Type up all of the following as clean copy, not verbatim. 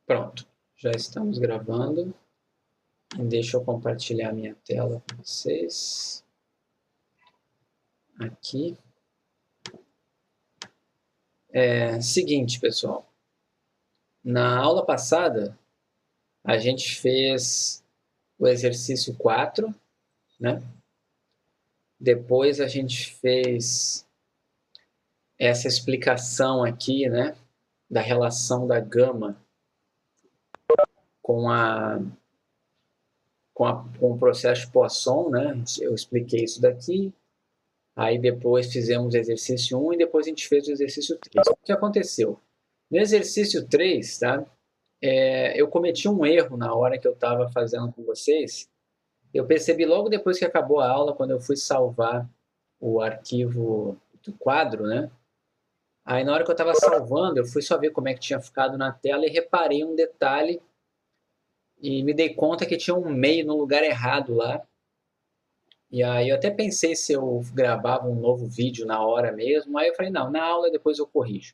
Pronto, já estamos gravando. Deixa eu compartilhar minha tela com vocês. Aqui. Seguinte, pessoal. Na aula passada, a gente fez o exercício 4, né? Depois a gente fez essa explicação aqui, né? Da relação da gama com o processo de Poisson, né? Eu expliquei isso daqui. Aí depois fizemos o exercício 1 e depois a gente fez o exercício 3. O que aconteceu? No exercício 3, tá? Eu cometi um erro na hora que eu estava fazendo com vocês. Eu percebi logo depois que acabou a aula, quando eu fui salvar o arquivo do quadro, né? Aí na hora que eu estava salvando, eu fui só ver como é que tinha ficado na tela e reparei um detalhe e me dei conta que tinha um meio no lugar errado lá. E aí eu até pensei se eu gravava um novo vídeo na hora mesmo, aí eu falei, não, na aula depois eu corrijo.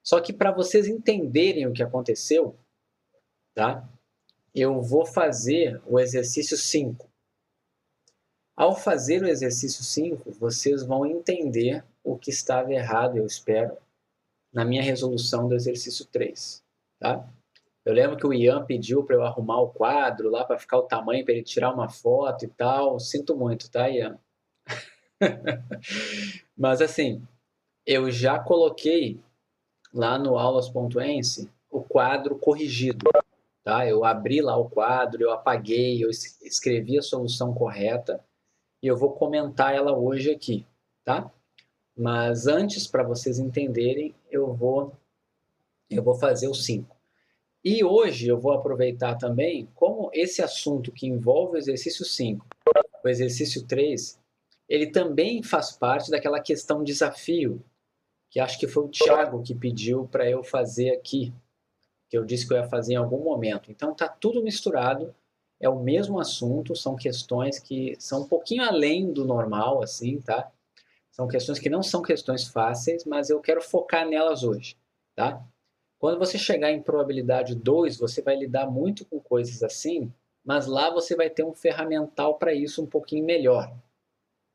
Só que para vocês entenderem o que aconteceu, tá? Eu vou fazer o exercício 5. Ao fazer o exercício 5, vocês vão entender o que estava errado, eu espero, na minha resolução do exercício 3, tá? Eu lembro que o Ian pediu para eu arrumar o quadro lá para ficar o tamanho para ele tirar uma foto e tal. Sinto muito, tá, Ian? Mas assim, eu já coloquei lá no aulas.ence o quadro corrigido, tá? Eu abri lá o quadro, eu apaguei, eu escrevi a solução correta e eu vou comentar ela hoje aqui, tá? Mas antes, para vocês entenderem, eu vou fazer o 5. E hoje eu vou aproveitar também, como esse assunto que envolve o exercício 5, o exercício 3, ele também faz parte daquela questão desafio, que acho que foi o Thiago que pediu para eu fazer aqui, que eu disse que eu ia fazer em algum momento. Então tá tudo misturado, é o mesmo assunto, são questões que são um pouquinho além do normal, assim, tá? São questões que não são questões fáceis, mas eu quero focar nelas hoje, tá? Quando você chegar em probabilidade 2, você vai lidar muito com coisas assim, mas lá você vai ter um ferramental para isso um pouquinho melhor,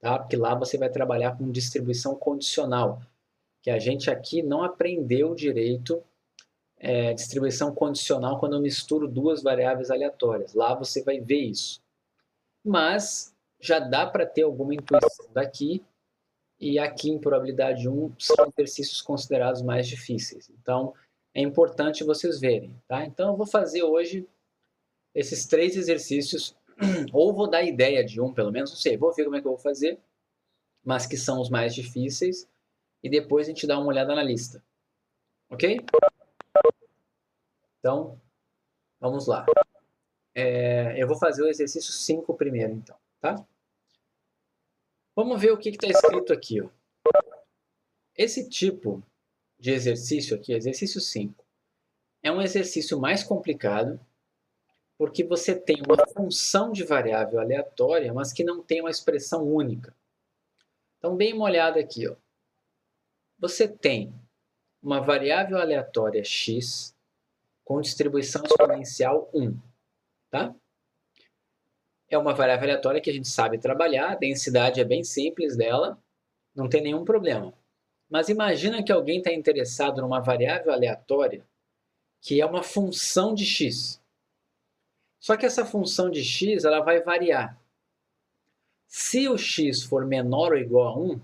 tá? Porque lá você vai trabalhar com distribuição condicional, que a gente aqui não aprendeu direito distribuição condicional quando eu misturo duas variáveis aleatórias. Lá você vai ver isso. Mas já dá para ter alguma intuição daqui, e aqui em probabilidade 1 são exercícios considerados mais difíceis. Então, é importante vocês verem, tá? Então, eu vou fazer hoje esses 3 exercícios, ou vou dar ideia de um, pelo menos, não sei, vou ver como é que eu vou fazer, mas que são os mais difíceis, e depois a gente dá uma olhada na lista. Ok? Então, vamos lá. Eu vou fazer o exercício 5 primeiro, então, tá? Vamos ver o que está escrito aqui, ó. Esse tipo de exercício aqui, exercício 5, é um exercício mais complicado, porque você tem uma função de variável aleatória, mas que não tem uma expressão única. Então, dê uma olhada aqui, ó. Você tem uma variável aleatória x com distribuição exponencial 1, tá? É uma variável aleatória que a gente sabe trabalhar, a densidade é bem simples dela, não tem nenhum problema. Mas imagina que alguém está interessado numa variável aleatória que é uma função de x. Só que essa função de x ela vai variar. Se o x for menor ou igual a 1,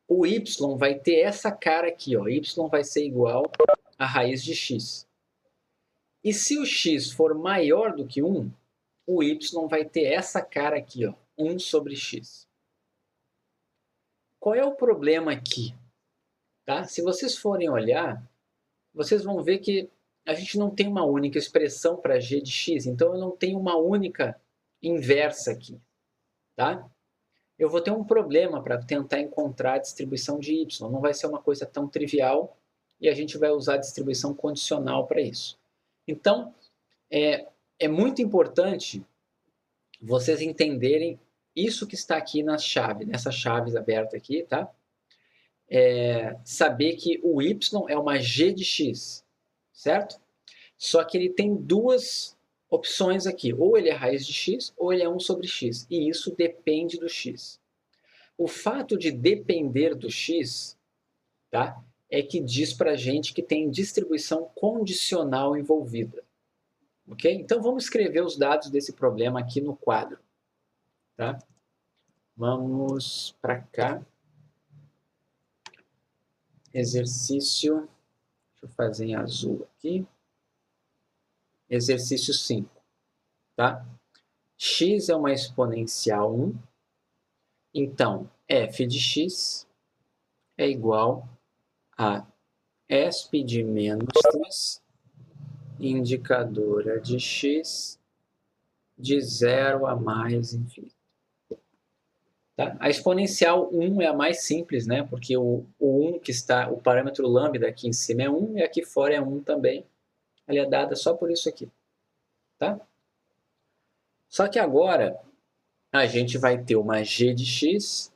o y vai ter essa cara aqui, ó. Y vai ser igual a raiz de x. E se o x for maior do que 1, o y vai ter essa cara aqui, ó, 1 sobre x. Qual é o problema aqui? Tá? Se vocês forem olhar, vocês vão ver que a gente não tem uma única expressão para g de x, então eu não tenho uma única inversa aqui, tá? Eu vou ter um problema para tentar encontrar a distribuição de y, não vai ser uma coisa tão trivial e a gente vai usar a distribuição condicional para isso. Então, é muito importante vocês entenderem isso que está aqui na chave, nessas chaves abertas aqui, tá? Saber que o y é uma g de x, certo? Só que ele tem duas opções aqui. Ou ele é raiz de x, ou ele é 1 sobre x. E isso depende do x. O fato de depender do x, tá, é que diz para a gente que tem distribuição condicional envolvida. Ok? Então, vamos escrever os dados desse problema aqui no quadro. Tá? Vamos para cá. Exercício, deixa eu fazer em azul aqui. Exercício 5. Tá? X é uma exponencial 1. Então, f de x é igual a esp de menos 3, indicadora de x, de 0 a mais infinito. Tá? A exponencial 1 é a mais simples, né? Porque o 1 que está, o parâmetro lambda aqui em cima é 1 e aqui fora é 1 também. Ela é dada só por isso aqui. Tá? Só que agora a gente vai ter uma g de x,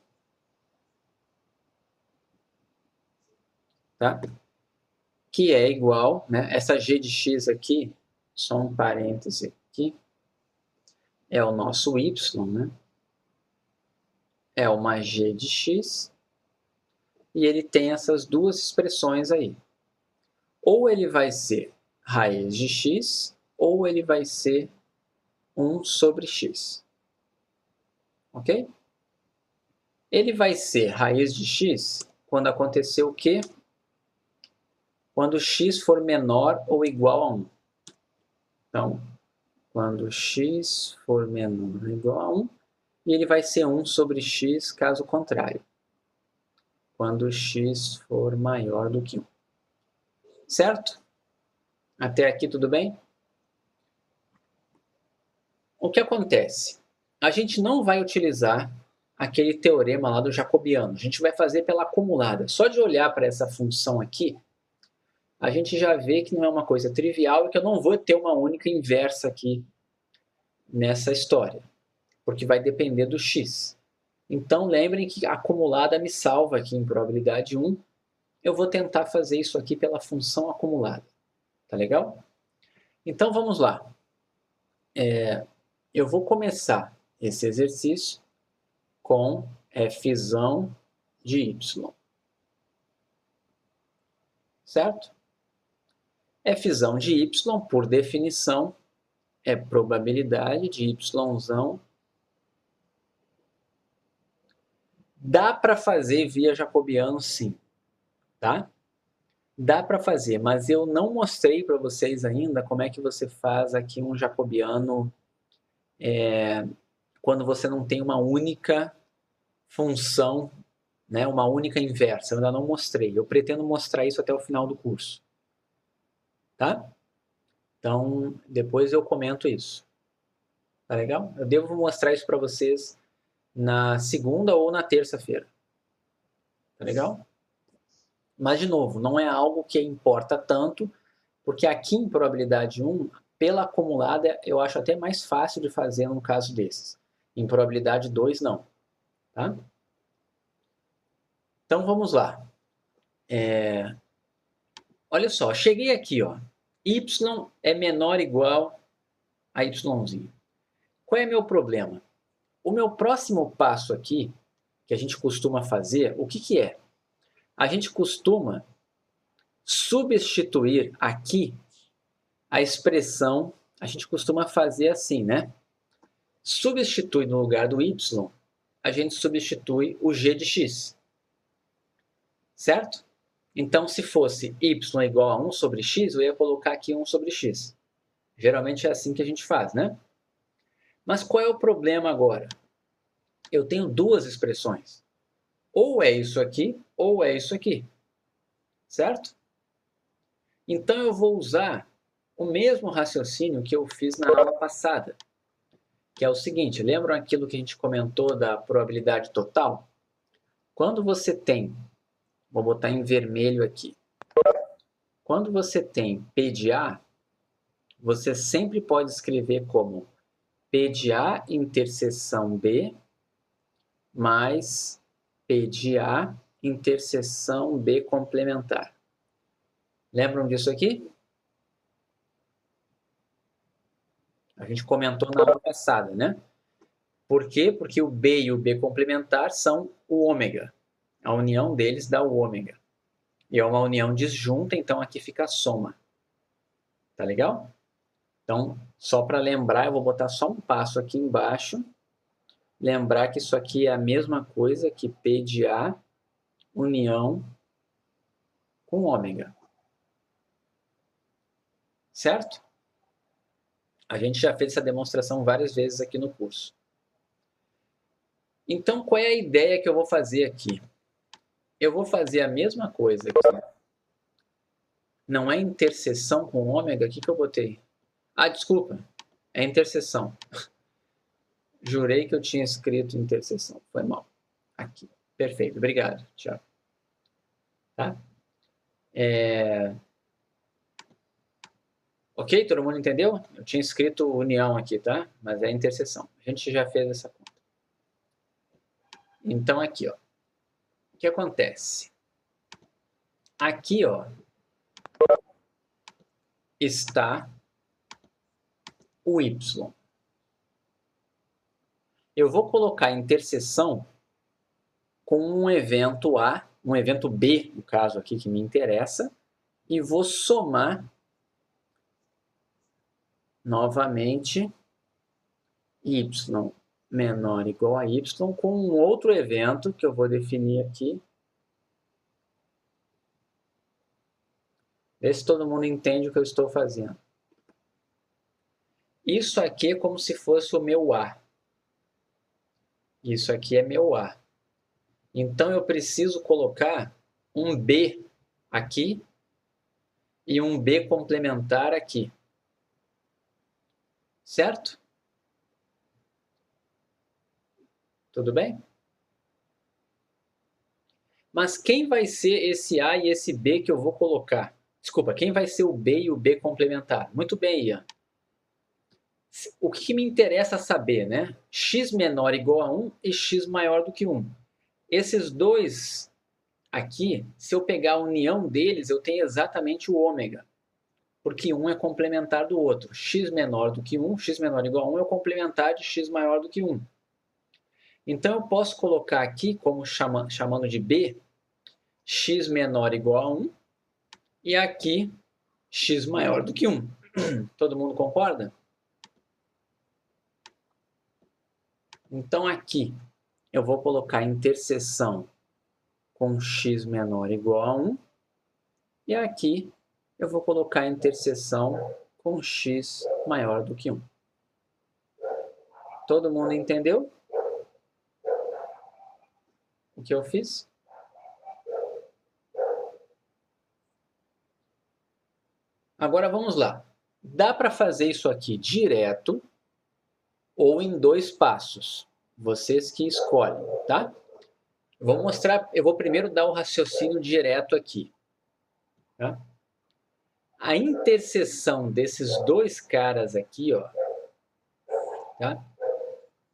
tá? Que é igual, né? Essa g de x aqui, só um parêntese aqui, é o nosso y, né? É uma g de x, e ele tem essas duas expressões aí. Ou ele vai ser raiz de x, ou ele vai ser 1 sobre x. Ok? Ele vai ser raiz de x quando acontecer o quê? Quando x for menor ou igual a 1. Então, quando x for menor ou igual a 1, e ele vai ser 1 sobre x caso contrário. Quando x for maior do que 1. Certo? Até aqui tudo bem? O que acontece? A gente não vai utilizar aquele teorema lá do jacobiano. A gente vai fazer pela acumulada. Só de olhar para essa função aqui, a gente já vê que não é uma coisa trivial e que eu não vou ter uma única inversa aqui nessa história, porque vai depender do x. Então, lembrem que a acumulada me salva aqui em probabilidade 1. Eu vou tentar fazer isso aqui pela função acumulada. Tá legal? Então, vamos lá. Eu vou começar esse exercício com f de y. Certo? F de y, por definição, é probabilidade de y. Dá para fazer via jacobiano, sim. Tá? Dá para fazer, mas eu não mostrei para vocês ainda como é que você faz aqui um jacobiano quando você não tem uma única função, né, uma única inversa. Eu ainda não mostrei. Eu pretendo mostrar isso até o final do curso. Tá? Então, depois eu comento isso. Tá legal? Eu devo mostrar isso para vocês na segunda ou na terça-feira. Tá legal? Mas, de novo, não é algo que importa tanto, porque aqui em probabilidade 1, pela acumulada, eu acho até mais fácil de fazer num caso desses. Em probabilidade 2, não. Tá? Então, vamos lá. Olha só, cheguei aqui, ó. Y é menor ou igual a y'. Qual é meu problema? O meu próximo passo aqui, que a gente costuma fazer, o que que é? A gente costuma substituir aqui a expressão, a gente costuma fazer assim, né? Substitui no lugar do y, a gente substitui o g de x. Certo? Então, se fosse y igual a 1 sobre x, eu ia colocar aqui 1 sobre x. Geralmente é assim que a gente faz, né? Mas qual é o problema agora? Eu tenho duas expressões. Ou é isso aqui, ou é isso aqui. Certo? Então, eu vou usar o mesmo raciocínio que eu fiz na aula passada, que é o seguinte, lembram aquilo que a gente comentou da probabilidade total? Quando você tem, vou botar em vermelho aqui, quando você tem P de A, você sempre pode escrever como P de A interseção B mais P de A interseção B complementar. Lembram disso aqui? A gente comentou na aula passada, né? Por quê? Porque o B e o B complementar são o ômega. A união deles dá o ômega. E é uma união disjunta, então aqui fica a soma. Tá legal? Então, só para lembrar, eu vou botar só um passo aqui embaixo. Lembrar que isso aqui é a mesma coisa que P de A união com ômega. Certo? A gente já fez essa demonstração várias vezes aqui no curso. Então, qual é a ideia que eu vou fazer aqui? Eu vou fazer a mesma coisa aqui. Não é interseção com ômega? O que eu botei? Ah, desculpa. É interseção. Jurei que eu tinha escrito interseção. Foi mal. Aqui. Perfeito. Obrigado, Tiago. Tá? Ok? Todo mundo entendeu? Eu tinha escrito união aqui, tá? Mas é interseção. A gente já fez essa conta. Então, aqui, ó. O que acontece? Aqui, ó, está o Y. Eu vou colocar interseção com um evento A, um evento B, no caso aqui que me interessa, e vou somar novamente Y menor ou igual a Y com um outro evento que eu vou definir aqui. Vê se todo mundo entende o que eu estou fazendo. Isso aqui é como se fosse o meu A. Isso aqui é meu A. Então, eu preciso colocar um B aqui e um B complementar aqui. Certo? Tudo bem? Mas quem vai ser esse A e esse B que eu vou colocar? Desculpa, quem vai ser o B e o B complementar? Muito bem, Ian. O que me interessa saber, né? X menor igual a 1 e X maior do que 1. Esses dois aqui, se eu pegar a união deles, eu tenho exatamente o ômega. Porque um é complementar do outro. X menor do que 1, X menor igual a 1 é o complementar de X maior do que 1. Então, eu posso colocar aqui, como chamando de B, X menor igual a 1 e aqui X maior do que 1. Todo mundo concorda? Então, aqui eu vou colocar interseção com x menor ou igual a 1. E aqui eu vou colocar interseção com x maior do que 1. Todo mundo entendeu o que eu fiz? Agora vamos lá. Dá para fazer isso aqui direto ou em 2 passos. Vocês que escolhem, tá? Eu vou primeiro dar o raciocínio direto aqui. Tá? A interseção desses dois caras aqui, ó, tá?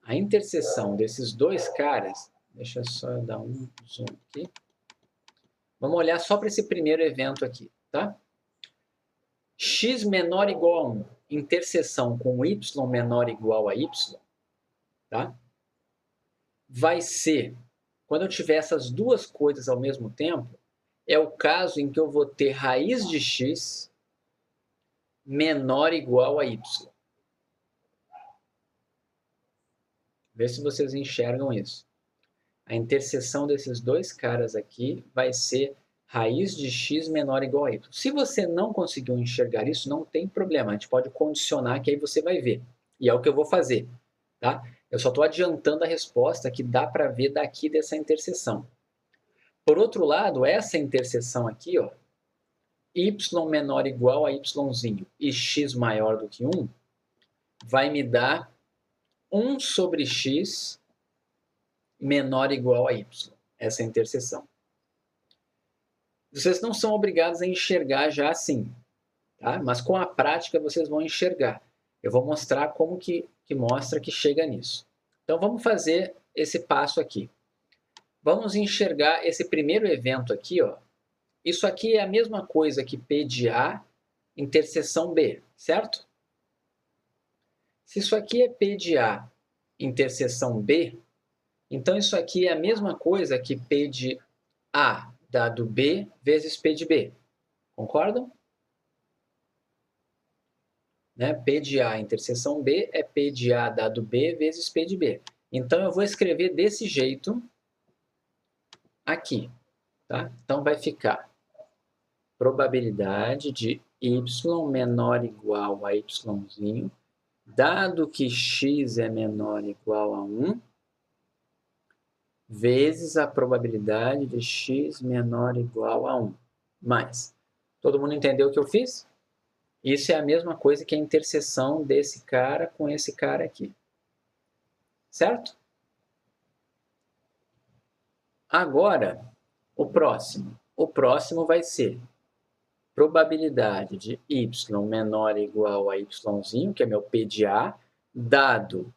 A interseção desses dois caras, deixa eu só dar um zoom aqui. Vamos olhar só para esse primeiro evento aqui, tá? X menor ou igual a 1, interseção com Y menor ou igual a Y, tá? Vai ser, quando eu tiver essas duas coisas ao mesmo tempo, é o caso em que eu vou ter raiz de x menor ou igual a y. Vê se vocês enxergam isso. A interseção desses dois caras aqui vai ser raiz de x menor ou igual a y. Se você não conseguiu enxergar isso, não tem problema. A gente pode condicionar que aí você vai ver. E é o que eu vou fazer. Tá? Eu só estou adiantando a resposta que dá para ver daqui dessa interseção. Por outro lado, essa interseção aqui, ó, y menor ou igual a yzinho e x maior do que 1, vai me dar 1 sobre x menor ou igual a y, essa interseção. Vocês não são obrigados a enxergar já assim, tá? Mas com a prática vocês vão enxergar. Eu vou mostrar como que mostra que chega nisso. Então vamos fazer esse passo aqui. Vamos enxergar esse primeiro evento aqui, ó. Isso aqui é a mesma coisa que P de A interseção B, certo? Se isso aqui é P de A interseção B, então isso aqui é a mesma coisa que P de A dado B vezes P de B. Concordam? Né? P de A interseção B é P de A dado B vezes P de B. Então, eu vou escrever desse jeito aqui. Tá? Então, vai ficar probabilidade de y menor ou igual a yzinho, dado que x é menor ou igual a 1, vezes a probabilidade de x menor ou igual a 1. Mais. Todo mundo entendeu o que eu fiz? Isso é a mesma coisa que a interseção desse cara com esse cara aqui. Certo? Agora, o próximo. O próximo vai ser probabilidade de y menor ou igual a yzinho, que é meu P de A, dado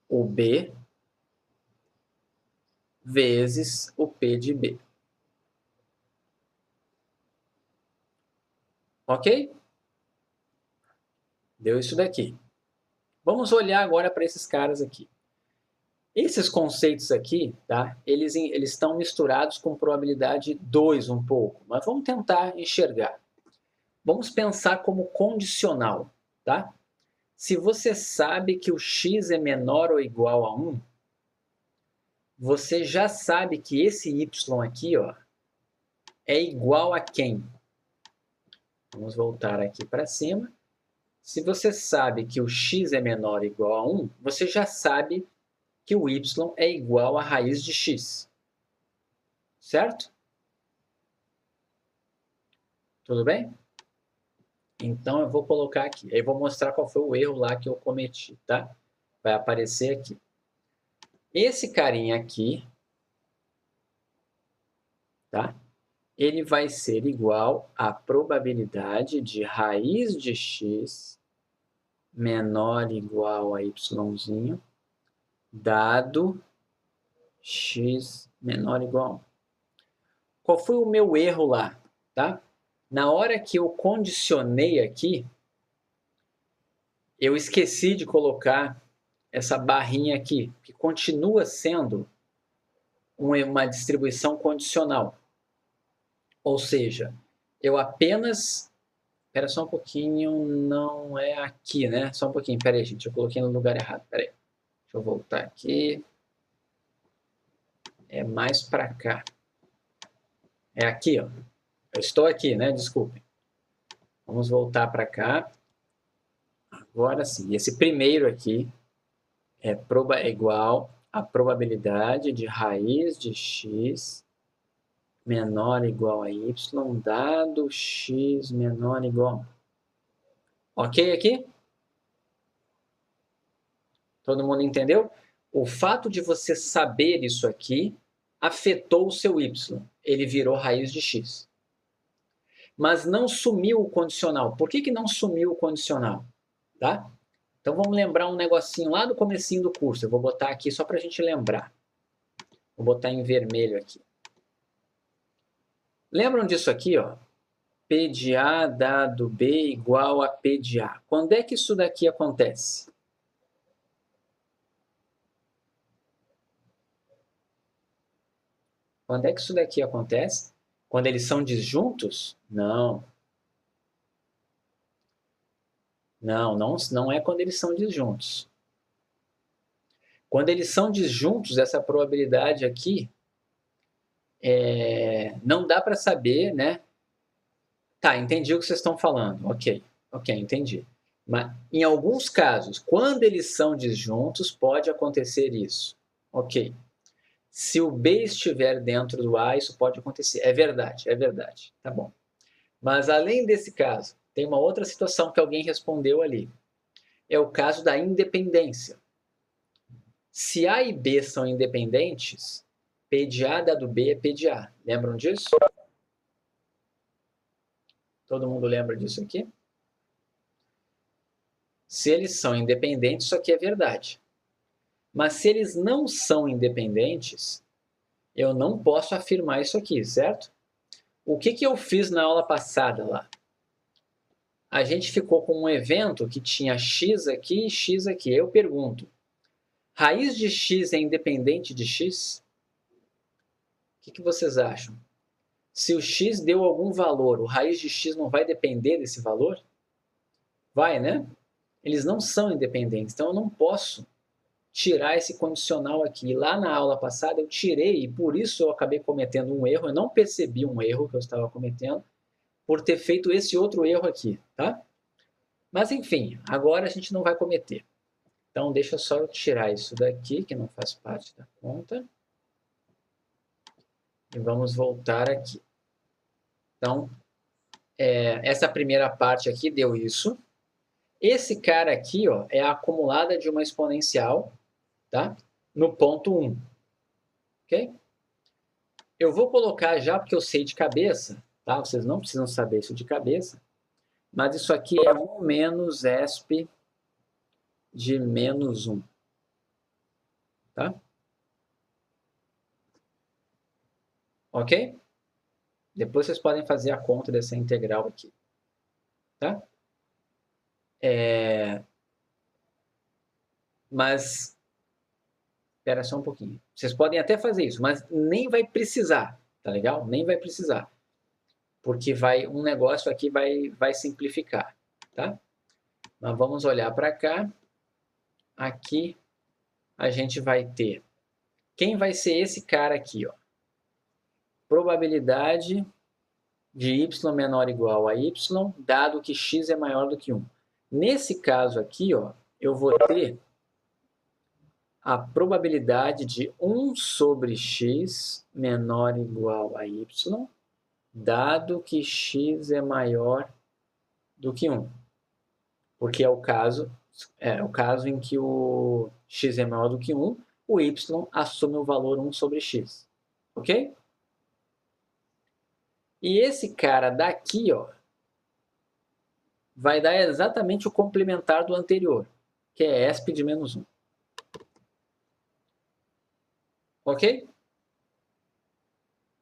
o B vezes o P de B. Ok? Deu isso daqui. Vamos olhar agora para esses caras aqui. Esses conceitos aqui, tá? Eles estão misturados com probabilidade 2 um pouco, mas vamos tentar enxergar. Vamos pensar como condicional, tá? Se você sabe que o x é menor ou igual a 1, você já sabe que esse y aqui, ó, é igual a quem? Vamos voltar aqui para cima. Se você sabe que o x é menor ou igual a 1, você já sabe que o y é igual a raiz de x. Certo? Tudo bem? Então, eu vou colocar aqui. Aí, vou mostrar qual foi o erro lá que eu cometi, tá? Vai aparecer aqui. Esse carinha aqui, tá? Ele vai ser igual à probabilidade de raiz de x menor ou igual a yzinho, dado x menor ou igual a 1. Qual foi o meu erro lá? Tá? Na hora que eu condicionei aqui, eu esqueci de colocar essa barrinha aqui, que continua sendo uma distribuição condicional. Ou seja, eu apenas... Espera só um pouquinho, não é aqui, né? Só um pouquinho, pera aí, gente, eu coloquei no lugar errado, pera aí. Deixa eu voltar aqui. É mais para cá. É aqui, ó. Eu estou aqui, né? Desculpem. Vamos voltar para cá. Agora sim. Esse primeiro aqui é igual a probabilidade de raiz de x menor ou igual a y, dado x menor ou igual a 1. Ok aqui? Todo mundo entendeu? O fato de você saber isso aqui afetou o seu y. Ele virou raiz de x. Mas não sumiu o condicional. Por que não sumiu o condicional? Tá? Então vamos lembrar um negocinho lá do comecinho do curso. Eu vou botar aqui só para a gente lembrar. Vou botar em vermelho aqui. Lembram disso aqui, ó? P de A dado B igual a P de A. Quando é que isso daqui acontece? Quando é que isso daqui acontece? Quando eles são disjuntos? Não. Não é quando eles são disjuntos. Quando eles são disjuntos, essa probabilidade aqui não dá para saber, né? Tá, entendi o que vocês estão falando. Ok, entendi. Mas em alguns casos, quando eles são disjuntos, pode acontecer isso. Ok. Se o B estiver dentro do A, isso pode acontecer. É verdade. Tá bom. Mas além desse caso, tem uma outra situação que alguém respondeu ali. É o caso da independência. Se A e B são independentes, P de A dado B é P de A. Lembram disso? Todo mundo lembra disso aqui? Se eles são independentes, isso aqui é verdade. Mas se eles não são independentes, eu não posso afirmar isso aqui, certo? O que eu fiz na aula passada lá? a gente ficou com um evento que tinha x aqui e x aqui. Eu pergunto, raiz de x é independente de x? O que vocês acham? Se o x deu algum valor, o raiz de x não vai depender desse valor? Vai, né? Eles não são independentes, então eu não posso tirar esse condicional aqui. Lá na aula passada eu tirei e por isso eu acabei cometendo um erro. Eu não percebi um erro que eu estava cometendo por ter feito esse outro erro aqui, tá? Mas enfim, agora a gente não vai cometer. Então deixa só eu tirar isso daqui, que não faz parte da conta. E vamos voltar aqui. Então, essa primeira parte aqui deu isso. Esse cara aqui, ó, é a acumulada de uma exponencial, tá? No ponto 1. Ok? Eu vou colocar já, porque eu sei de cabeça, tá? Vocês não precisam saber isso de cabeça, mas isso aqui é 1 menos ESP de menos 1. Tá? Ok? Depois vocês podem fazer a conta dessa integral aqui. Tá? Mas, espera só um pouquinho. Vocês podem até fazer isso, mas nem vai precisar, tá legal? Nem vai precisar. Porque um negócio aqui vai simplificar, tá? Mas vamos olhar para cá. Aqui a gente vai ter... Quem vai ser esse cara aqui, ó? Probabilidade de y menor ou igual a y, dado que x é maior do que 1. Nesse caso aqui, ó, eu vou ter a probabilidade de 1 sobre x menor ou igual a y, dado que x é maior do que 1. Porque é o caso em que o x é maior do que 1, o y assume o valor 1 sobre x. Ok? E esse cara daqui, ó, vai dar exatamente o complementar do anterior, que é ESP de menos 1. Ok?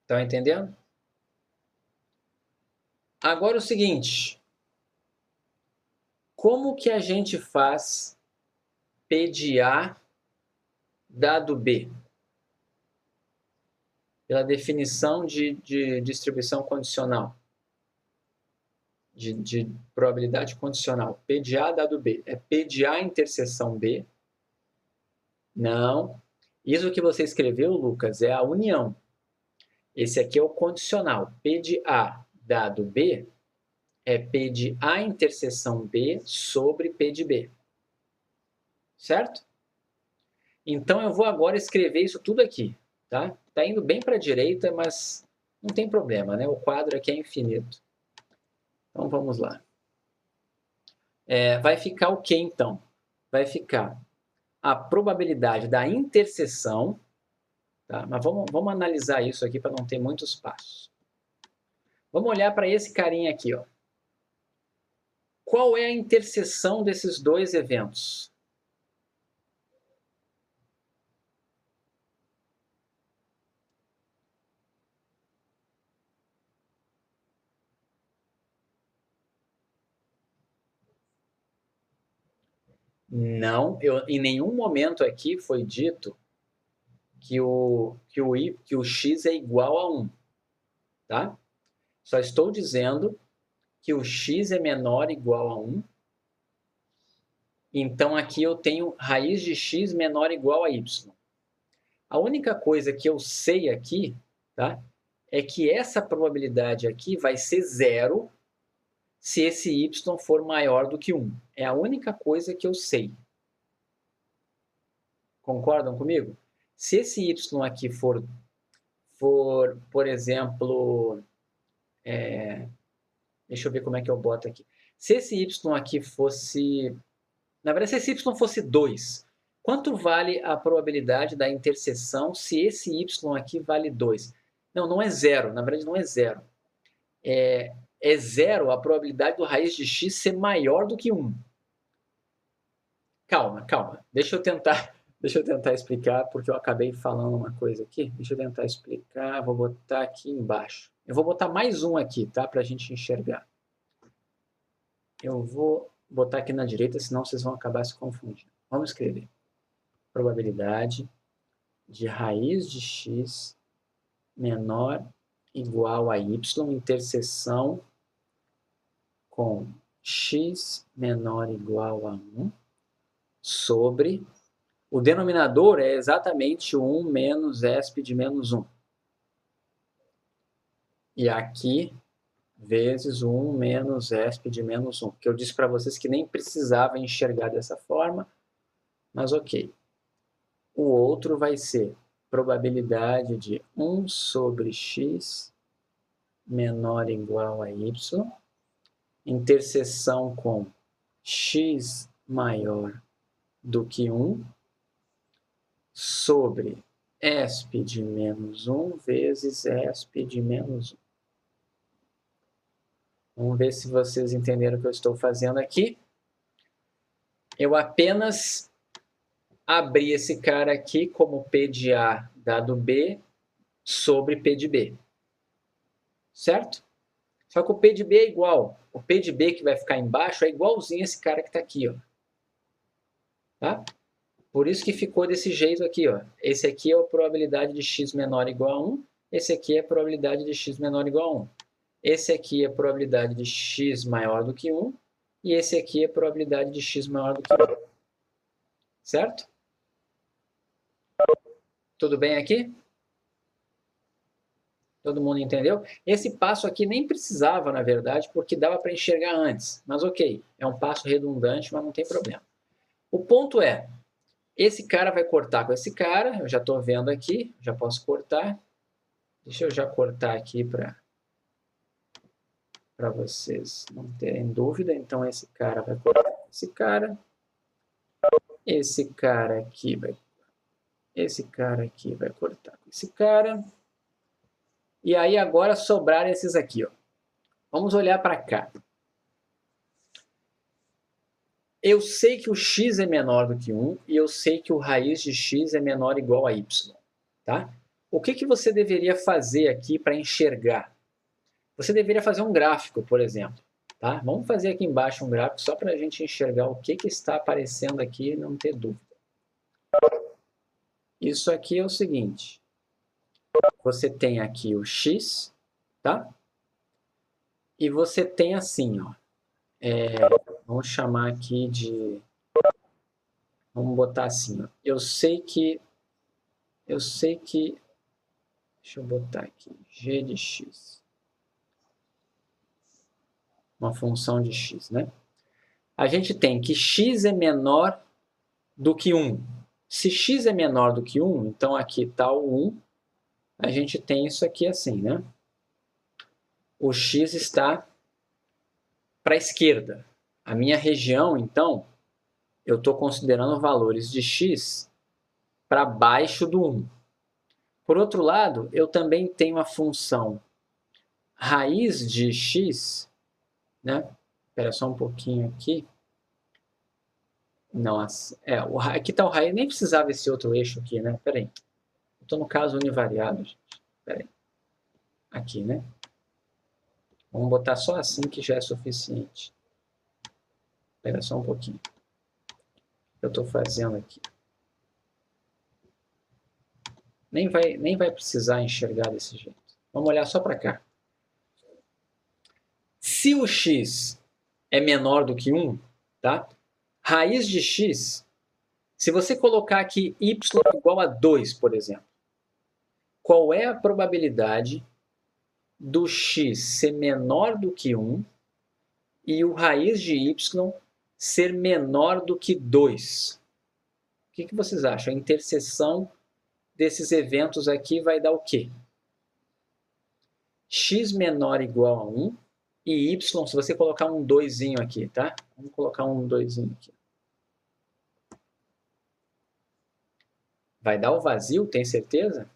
Estão entendendo? Agora o seguinte, como que a gente faz P de A dado B? Pela definição de distribuição condicional, de probabilidade condicional. P de A dado B. É P de A interseção B? Não. Isso que você escreveu, Lucas, é a união. Esse aqui é o condicional. P de A dado B é P de A interseção B sobre P de B. Certo? Então, eu vou agora escrever isso tudo aqui. Tá? Tá indo bem para a direita, mas não tem problema, né? O quadro aqui é infinito. Então, vamos lá. Vai ficar o que, então? Vai ficar a probabilidade da interseção, tá? Mas vamos analisar isso aqui para não ter muitos passos. Vamos olhar para esse carinha aqui, ó. Qual é a interseção desses dois eventos? Não, em nenhum momento aqui foi dito que o x é igual a 1, tá? Só estou dizendo que o x é menor ou igual a 1. Então, aqui eu tenho raiz de x menor ou igual a y. A única coisa que eu sei aqui, tá, é que essa probabilidade aqui vai ser 0 se esse y for maior do que 1. É a única coisa que eu sei. Concordam comigo? Se esse y aqui for por exemplo, deixa eu ver como é que eu boto aqui. Se esse y aqui fosse... Na verdade, se esse y fosse 2, quanto vale a probabilidade da interseção se esse y aqui vale 2? Não, não é 0. Na verdade, não é 0. É 0 a probabilidade do raiz de x ser maior do que 1. Calma. Deixa eu tentar explicar, porque eu acabei falando uma coisa aqui. Deixa eu tentar explicar. Vou botar aqui embaixo. Eu vou botar mais um aqui, tá? Para a gente enxergar. Eu vou botar aqui na direita, senão vocês vão acabar se confundindo. Vamos escrever. Probabilidade de raiz de x menor igual a y, interseção com x menor igual a 1, sobre... O denominador é exatamente 1 menos esp de menos 1. E aqui, vezes 1 menos esp de menos 1. Que eu disse para vocês que nem precisava enxergar dessa forma, mas ok. O outro vai ser probabilidade de 1 sobre x menor ou igual a y, interseção com x maior do que 1, sobre esp de menos 1 vezes esp de menos 1. Vamos ver se vocês entenderam o que eu estou fazendo aqui. Eu apenas abri esse cara aqui como P de A dado B sobre P de B. Certo? Só que o P de B é igual. O P de B que vai ficar embaixo é igualzinho esse cara que está aqui. Ó. Tá? Por isso que ficou desse jeito aqui. Ó. Esse aqui é a probabilidade de x menor ou igual a 1. Esse aqui é a probabilidade de x menor ou igual a 1. Esse aqui é a probabilidade de x maior do que 1. E esse aqui é a probabilidade de x maior do que 1. Certo? Tudo bem aqui? Todo mundo entendeu? Esse passo aqui nem precisava, na verdade, porque dava para enxergar antes. Mas ok, é um passo redundante, mas não tem problema. O ponto é, esse cara vai cortar com esse cara, eu já estou vendo aqui, já posso cortar. Deixa eu já cortar aqui para vocês não terem dúvida. Então, esse cara vai cortar com esse cara. Esse cara aqui vai cortar com esse cara. E aí agora sobraram esses aqui. Ó. Vamos olhar para cá. Eu sei que o x é menor do que 1 e eu sei que o raiz de x é menor ou igual a y. Tá? O que você deveria fazer aqui para enxergar? Você deveria fazer um gráfico, por exemplo. Tá? Vamos fazer aqui embaixo um gráfico só para a gente enxergar o que está aparecendo aqui e não ter dúvida. Isso aqui é o seguinte. Você tem aqui o x, tá? E você tem assim, ó. Vamos chamar aqui de... Vamos botar assim, ó. Eu sei que... Deixa eu botar aqui. G de x. Uma função de x, né? A gente tem que x é menor do que 1. Se x é menor do que 1, então aqui está o 1. A gente tem isso aqui assim, né? O x está para a esquerda. A minha região, então, eu estou considerando valores de x para baixo do 1. Por outro lado, eu também tenho a função raiz de x, né? Espera só um pouquinho aqui. Não, aqui está o raiz, nem precisava esse outro eixo aqui, né? Espera aí. Estou no caso univariado, gente. Espera aí. Aqui, né? Vamos botar só assim que já é suficiente. Espera só um pouquinho. Eu estou fazendo aqui. Nem vai precisar enxergar desse jeito. Vamos olhar só para cá. Se o x é menor do que 1, tá? Raiz de x, se você colocar aqui y igual a 2, por exemplo, qual é a probabilidade do x ser menor do que 1 e o raiz de y ser menor do que 2? O que vocês acham? A interseção desses eventos aqui vai dar o quê? X menor ou igual a 1 e y, se você colocar um 2 aqui, tá? Vamos colocar um 2 aqui. Vai dar o vazio, tem certeza?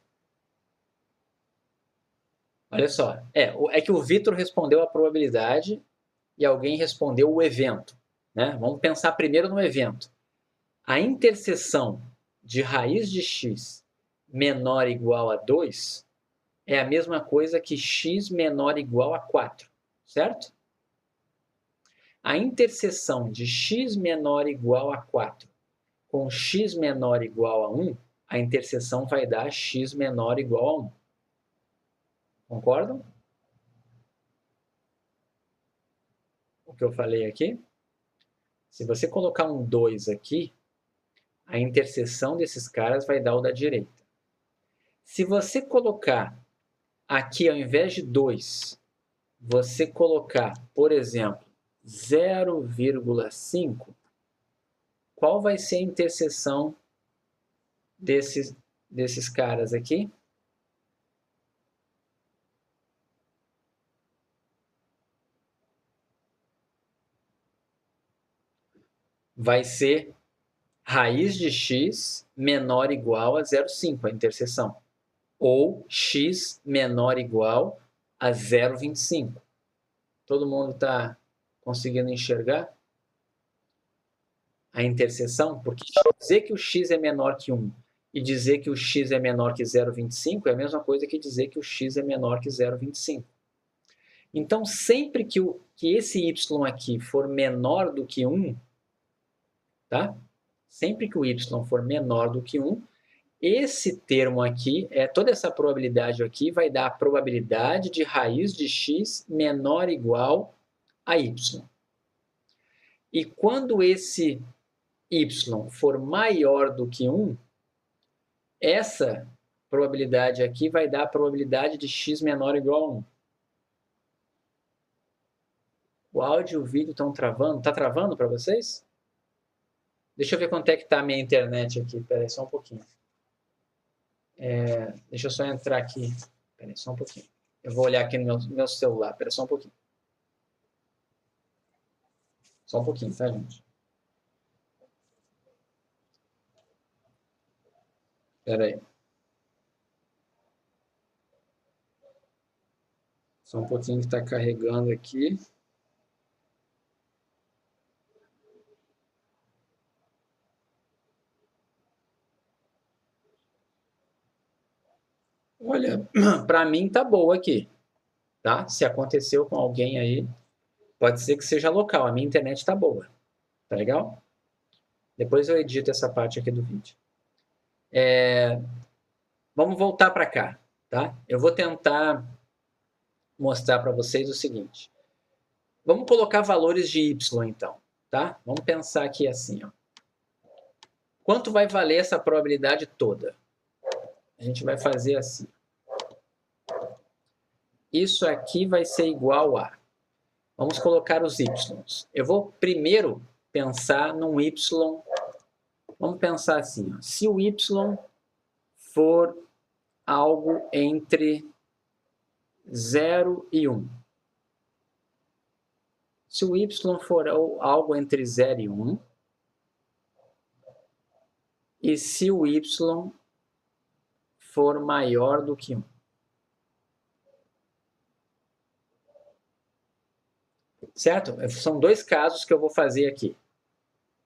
Olha só, é que o Vitor respondeu a probabilidade e alguém respondeu o evento. Né? Vamos pensar primeiro no evento. A interseção de raiz de x menor ou igual a 2 é a mesma coisa que x menor ou igual a 4, certo? A interseção de x menor ou igual a 4 com x menor ou igual a 1, a interseção vai dar x menor ou igual a 1. Concordam? O que eu falei aqui? Se você colocar um 2 aqui, a interseção desses caras vai dar o da direita. Se você colocar aqui, ao invés de 2, você colocar, por exemplo, 0,5, qual vai ser a interseção desses caras aqui? Vai ser raiz de x menor ou igual a 0,5, a interseção. Ou x menor ou igual a 0,25. Todo mundo está conseguindo enxergar a interseção? Porque dizer que o x é menor que 1 e dizer que o x é menor que 0,25 é a mesma coisa que dizer que o x é menor que 0,25. Então, sempre que esse y aqui for menor do que 1, tá? Sempre que o y for menor do que 1, esse termo aqui, toda essa probabilidade aqui vai dar a probabilidade de raiz de x menor ou igual a y. E quando esse y for maior do que 1, essa probabilidade aqui vai dar a probabilidade de x menor ou igual a 1. O áudio e o vídeo estão travando. Está travando para vocês? Deixa eu ver quanto é que está a minha internet aqui. Espera aí só um pouquinho. Deixa eu só entrar aqui. Espera aí só um pouquinho. Eu vou olhar aqui no meu celular. Espera só um pouquinho. Só um pouquinho, tá, gente? Espera aí. Só um pouquinho que está carregando aqui. Olha, para mim tá boa aqui, tá? Se aconteceu com alguém aí, pode ser que seja local. A minha internet tá boa, tá legal? Depois eu edito essa parte aqui do vídeo. Vamos voltar para cá, tá? Eu vou tentar mostrar para vocês o seguinte. Vamos colocar valores de y, então, tá? Vamos pensar aqui assim, ó. Quanto vai valer essa probabilidade toda? A gente vai fazer assim. Isso aqui vai ser igual a... Vamos colocar os y's. Eu vou primeiro pensar num y. Vamos pensar assim, ó. Se o y for algo entre 0 e 1. Se o y for algo entre 0 e 1, e se o y for maior do que 1. Certo? São dois casos que eu vou fazer aqui.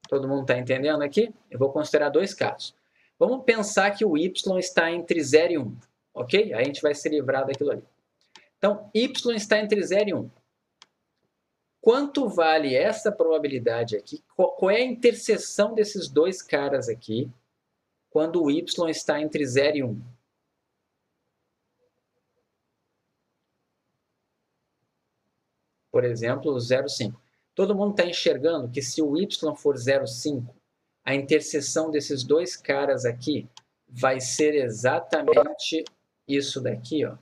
Todo mundo está entendendo aqui? Eu vou considerar dois casos. Vamos pensar que o y está entre 0 e 1, ok? Aí a gente vai se livrar daquilo ali. Então, y está entre 0 e 1. Quanto vale essa probabilidade aqui? Qual é a interseção desses dois caras aqui quando o y está entre 0 e 1? Por exemplo, 0,5. Todo mundo está enxergando que se o y for 0,5, a interseção desses dois caras aqui vai ser exatamente isso daqui, ó.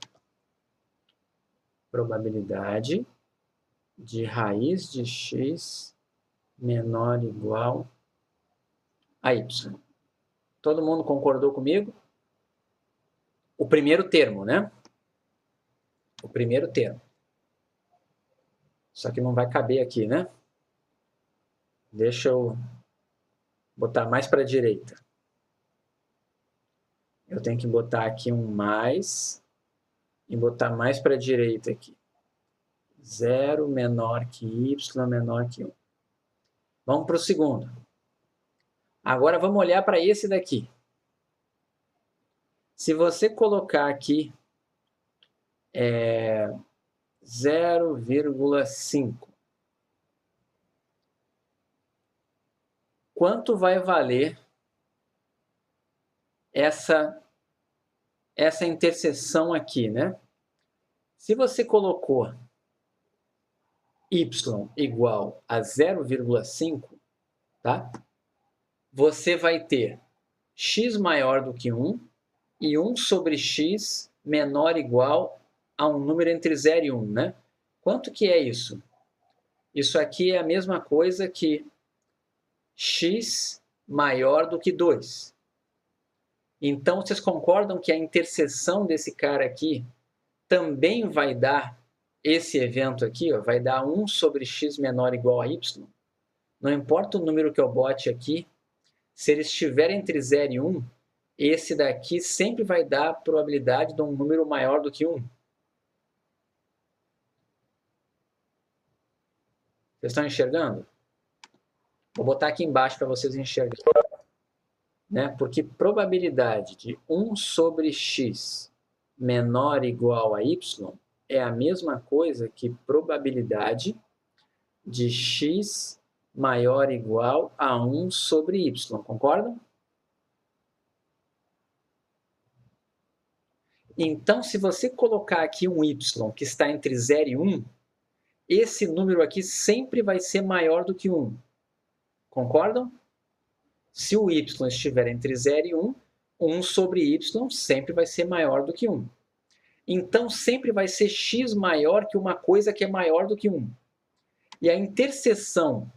Probabilidade de raiz de x menor ou igual a y. Todo mundo concordou comigo? O primeiro termo, né? O primeiro termo. Só que não vai caber aqui, né? Deixa eu botar mais para a direita. Eu tenho que botar aqui um mais e botar mais para a direita aqui. 0 menor que y menor que 1. Vamos para o segundo. Agora vamos olhar para esse daqui. Se você colocar aqui 0,5, quanto vai valer essa interseção aqui, né? Se você colocou y igual a 0,5, tá? Você vai ter x maior do que 1 e 1 sobre x menor ou igual a um número entre 0 e 1, né? Quanto que é isso? Isso aqui é a mesma coisa que x maior do que 2. Então, vocês concordam que a interseção desse cara aqui também vai dar esse evento aqui, ó, vai dar 1 sobre x menor ou igual a y? Não importa o número que eu bote aqui, se ele estiver entre 0 e 1, esse daqui sempre vai dar a probabilidade de um número maior do que 1. Vocês estão enxergando? Vou botar aqui embaixo para vocês enxergarem. Né? Porque probabilidade de 1 sobre x menor ou igual a y é a mesma coisa que probabilidade de x maior ou igual a 1 sobre y. Concordam? Então, se você colocar aqui um y que está entre 0 e 1, esse número aqui sempre vai ser maior do que 1. Concordam? Se o y estiver entre 0 e 1, 1 sobre y sempre vai ser maior do que 1. Então, sempre vai ser x maior que uma coisa que é maior do que 1. E a interseção,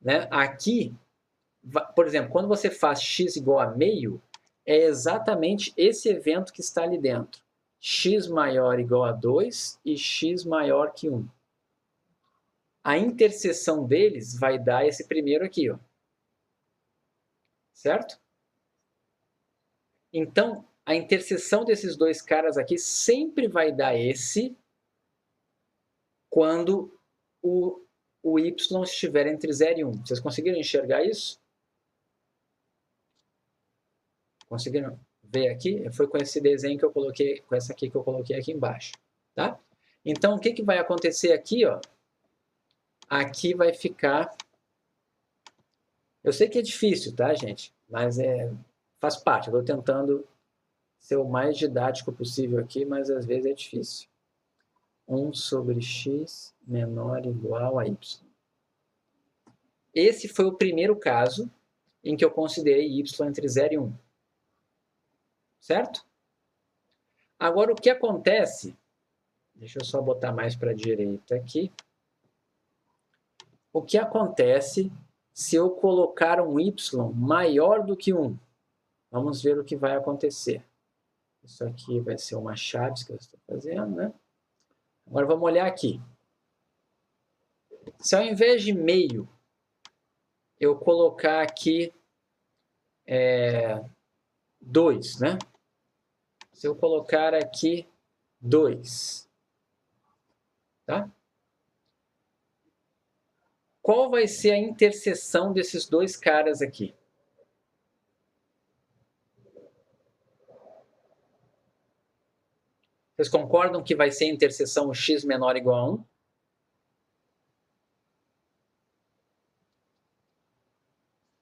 né, aqui, por exemplo, quando você faz x igual a meio, é exatamente esse evento que está ali dentro. X maior ou igual a 2 e x maior que 1. A interseção deles vai dar esse primeiro aqui, ó. Certo? Então, a interseção desses dois caras aqui sempre vai dar esse quando o y estiver entre 0 e 1. Vocês conseguiram enxergar isso? Conseguiram ver aqui? Foi com esse desenho que eu coloquei, com essa aqui que eu coloquei aqui embaixo. Tá? Então, o que vai acontecer aqui? Ó? Aqui vai ficar... Eu sei que é difícil, tá, gente? Mas faz parte. Eu estou tentando ser o mais didático possível aqui, mas às vezes é difícil. 1 sobre x menor ou igual a y. Esse foi o primeiro caso em que eu considerei y entre 0 e 1. Certo? Agora, o que acontece... Deixa eu só botar mais para a direita aqui. O que acontece se eu colocar um y maior do que 1? Vamos ver o que vai acontecer. Isso aqui vai ser uma chave que eu estou fazendo, né? Agora vamos olhar aqui. Se ao invés de meio, eu colocar aqui 2, né? Se eu colocar aqui 2, tá? Qual vai ser a interseção desses dois caras aqui? Vocês concordam que vai ser a interseção x menor ou igual a 1?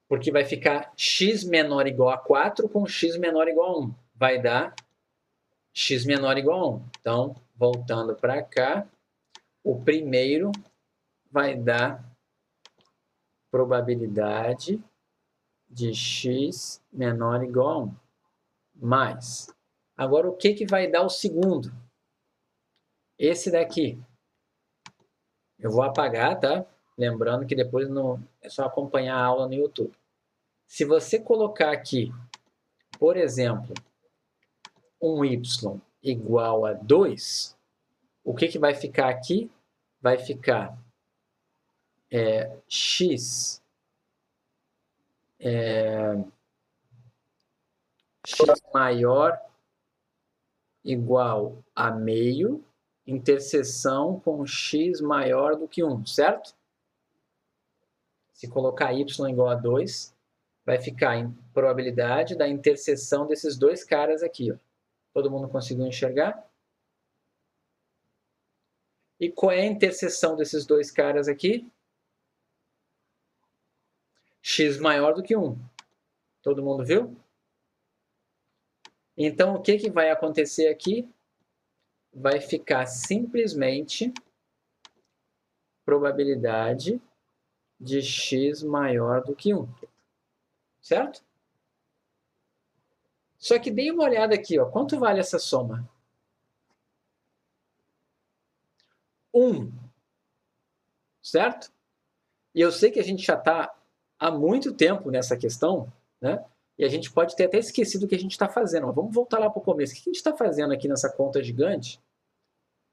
Porque vai ficar x menor ou igual a 4 com x menor ou igual a 1. Vai dar x menor ou igual a 1. Então, voltando para cá, o primeiro vai dar probabilidade de x menor ou igual a 1. Mais. Agora, o que vai dar o segundo? Esse daqui. Eu vou apagar, tá? Lembrando que depois é só acompanhar a aula no YouTube. Se você colocar aqui, por exemplo, um y igual a 2, o que vai ficar aqui? Vai ficar x maior igual a meio, interseção com x maior do que 1, certo? Se colocar y igual a 2, vai ficar em probabilidade da interseção desses dois caras aqui. Ó. Todo mundo conseguiu enxergar? E qual é a interseção desses dois caras aqui? x maior do que 1. Todo mundo viu? Então, o que vai acontecer aqui? Vai ficar simplesmente probabilidade de x maior do que 1. Certo? Só que dê uma olhada aqui, ó. Quanto vale essa soma? 1. Certo? E eu sei que a gente já está há muito tempo nessa questão, né? E a gente pode ter até esquecido o que a gente está fazendo. Mas vamos voltar lá para o começo. O que a gente está fazendo aqui nessa conta gigante?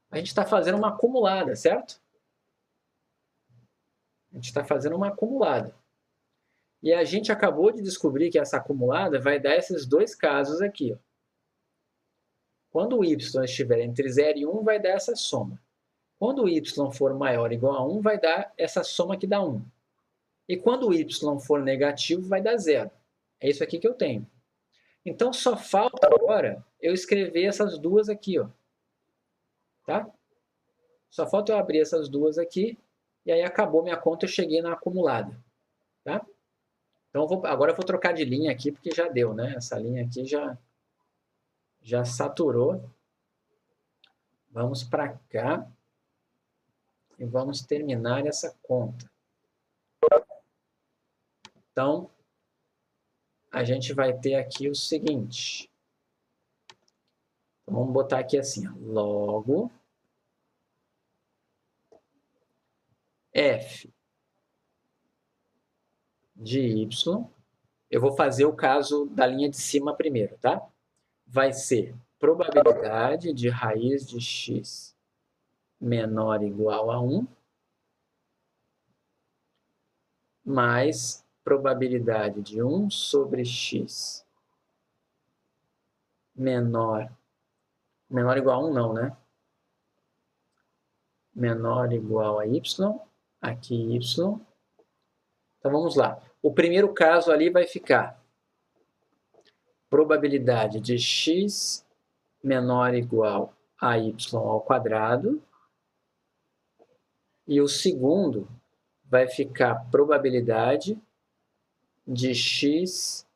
A gente está fazendo uma acumulada, certo? A gente está fazendo uma acumulada. E a gente acabou de descobrir que essa acumulada vai dar esses dois casos aqui. Ó. Quando o y estiver entre 0 e 1, vai dar essa soma. Quando o y for maior ou igual a 1, vai dar essa soma que dá 1. E quando o y for negativo, vai dar 0. É isso aqui que eu tenho. Então, só falta agora eu escrever essas duas aqui. Ó. Tá? Só falta eu abrir essas duas aqui. E aí acabou minha conta, eu cheguei na acumulada. Tá? Então, agora eu vou trocar de linha aqui, porque já deu, né? Essa linha aqui já saturou. Vamos para cá e vamos terminar essa conta. Então, a gente vai ter aqui o seguinte. Então, vamos botar aqui assim, ó, logo f de y. Eu vou fazer o caso da linha de cima primeiro, tá? Vai ser probabilidade de raiz de x menor ou igual a 1 mais probabilidade de 1 sobre x menor ou igual a 1 não, né? Menor ou igual a y, aqui y. Então vamos lá. O primeiro caso ali vai ficar probabilidade de x menor ou igual a y ao quadrado. E o segundo vai ficar probabilidade de x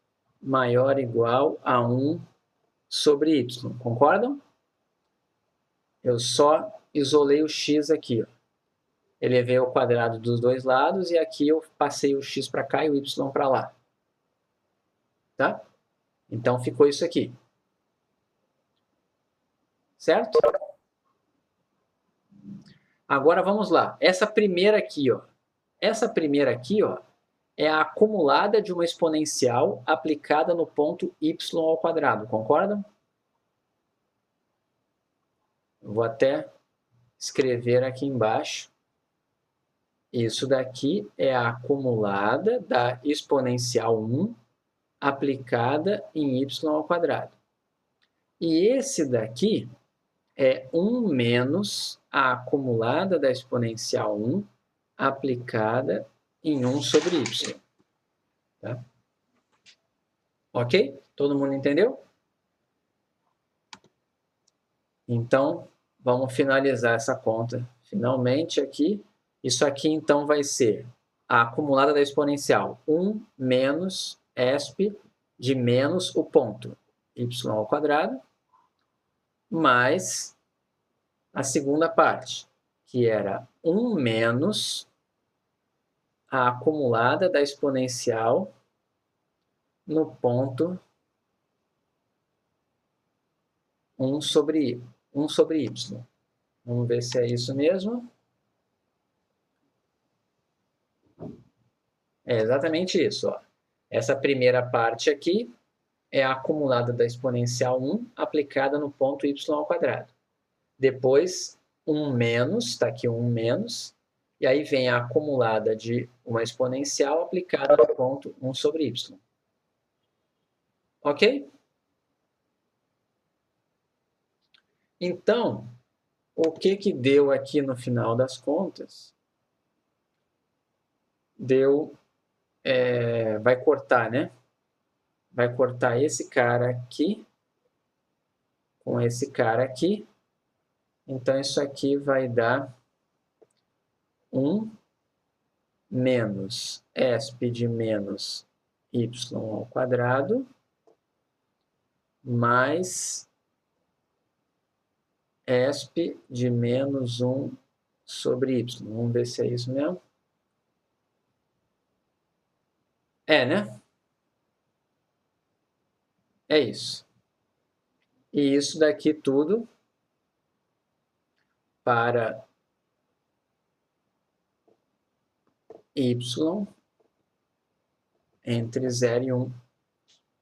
maior ou igual a 1 sobre y. Concordam? Eu só isolei o x aqui. Ó. Elevei ao quadrado dos dois lados e aqui eu passei o x para cá e o y para lá. Tá? Então ficou isso aqui. Certo? Agora vamos lá. Essa primeira aqui, ó. Essa primeira aqui, ó, é a acumulada de uma exponencial aplicada no ponto y ao quadrado. Concordam? Vou até escrever aqui embaixo. Isso daqui é a acumulada da exponencial 1 aplicada em y ao quadrado. E esse daqui é 1 menos a acumulada da exponencial 1 aplicada em 1 sobre y. Tá? Ok? Todo mundo entendeu? Então, vamos finalizar essa conta. Finalmente aqui, isso aqui então vai ser a acumulada da exponencial 1 menos esp de menos o ponto y ao quadrado, mais a segunda parte, que era 1 menos a acumulada da exponencial no ponto 1 sobre y. Vamos ver se é isso mesmo. É exatamente isso. Ó. Essa primeira parte aqui é a acumulada da exponencial 1 aplicada no ponto y ao quadrado. Depois, 1 menos, está aqui 1 menos, e aí vem a acumulada de uma exponencial aplicada no ponto 1 sobre y. Ok? Então, o que deu aqui no final das contas? Deu, vai cortar, né? Vai cortar esse cara aqui com esse cara aqui. Então, isso aqui vai dar 1 menos esp de menos y ao quadrado mais esp de menos 1 sobre y. Vamos ver se é isso mesmo. É, né? É isso. E isso daqui tudo para y entre 0 e 1,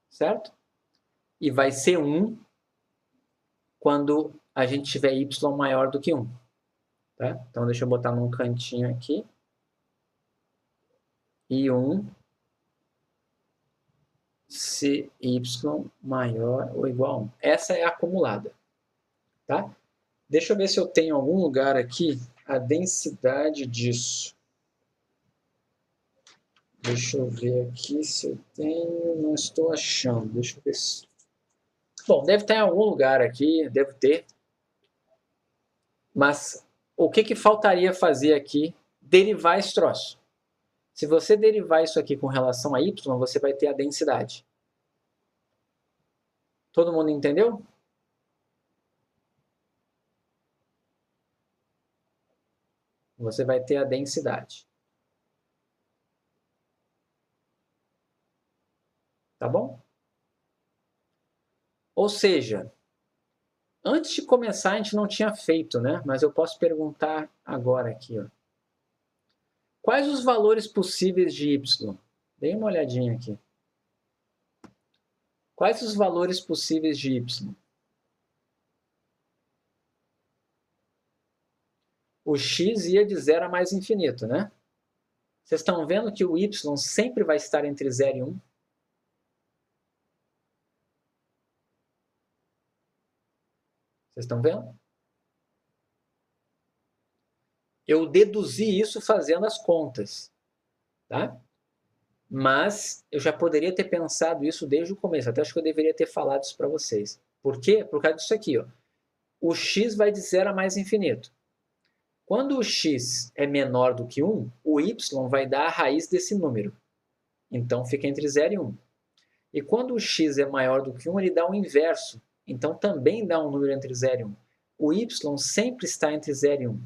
certo? E vai ser 1 quando a gente tiver y maior do que 1. Tá? Então, deixa eu botar num cantinho aqui. E 1 se y maior ou igual a 1. Essa é a acumulada. Tá? Deixa eu ver se eu tenho em algum lugar aqui a densidade disso. Deixa eu ver aqui se eu tenho. Não estou achando. Deixa eu ver se... Bom, deve estar em algum lugar aqui, deve ter. Mas o que faltaria fazer aqui? Derivar esse troço. Se você derivar isso aqui com relação a y, você vai ter a densidade. Todo mundo entendeu? Você vai ter a densidade. Tá bom? Ou seja, antes de começar a gente não tinha feito, né? Mas eu posso perguntar agora aqui, ó. Quais os valores possíveis de y? Dê uma olhadinha aqui. Quais os valores possíveis de y? O x ia de 0 a mais infinito, né? Vocês estão vendo que o y sempre vai estar entre 0 e 1? Vocês estão vendo? Eu deduzi isso fazendo as contas, tá? Mas eu já poderia ter pensado isso desde o começo. Até acho que eu deveria ter falado isso para vocês. Por quê? Por causa disso aqui, ó. O x vai de 0 a mais infinito. Quando o x é menor do que 1, o y vai dar a raiz desse número. Então fica entre 0 e 1. E quando o x é maior do que 1, ele dá o inverso. Então também dá um número entre 0 e 1. O y sempre está entre 0 e 1.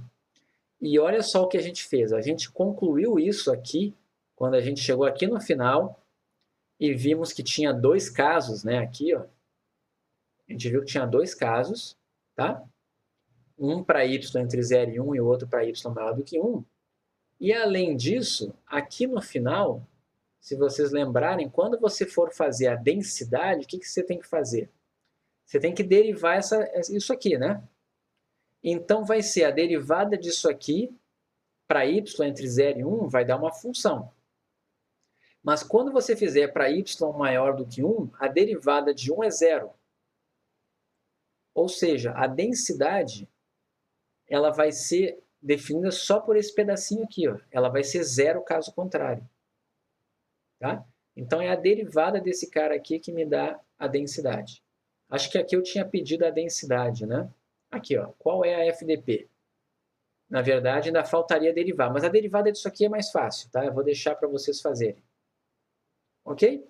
E olha só o que a gente fez. A gente concluiu isso aqui, quando a gente chegou aqui no final, e vimos que tinha dois casos, né? Aqui, ó. A gente viu que tinha dois casos, tá? Um para y entre 0 e 1 e o outro para y maior do que 1. E além disso, aqui no final, se vocês lembrarem, quando você for fazer a densidade, o que você tem que fazer? Você tem que derivar isso aqui, né? Então vai ser a derivada disso aqui para y entre 0 e 1 vai dar uma função. Mas quando você fizer para y maior do que 1, a derivada de 1 é 0. Ou seja, a densidade ela vai ser definida só por esse pedacinho aqui. Ó. Ela vai ser 0 caso contrário. Tá? Então é a derivada desse cara aqui que me dá a densidade. Acho que aqui eu tinha pedido a densidade, né? Aqui, ó. Qual é a FDP? Na verdade, ainda faltaria derivar, mas a derivada disso aqui é mais fácil, tá? Eu vou deixar para vocês fazerem. Ok?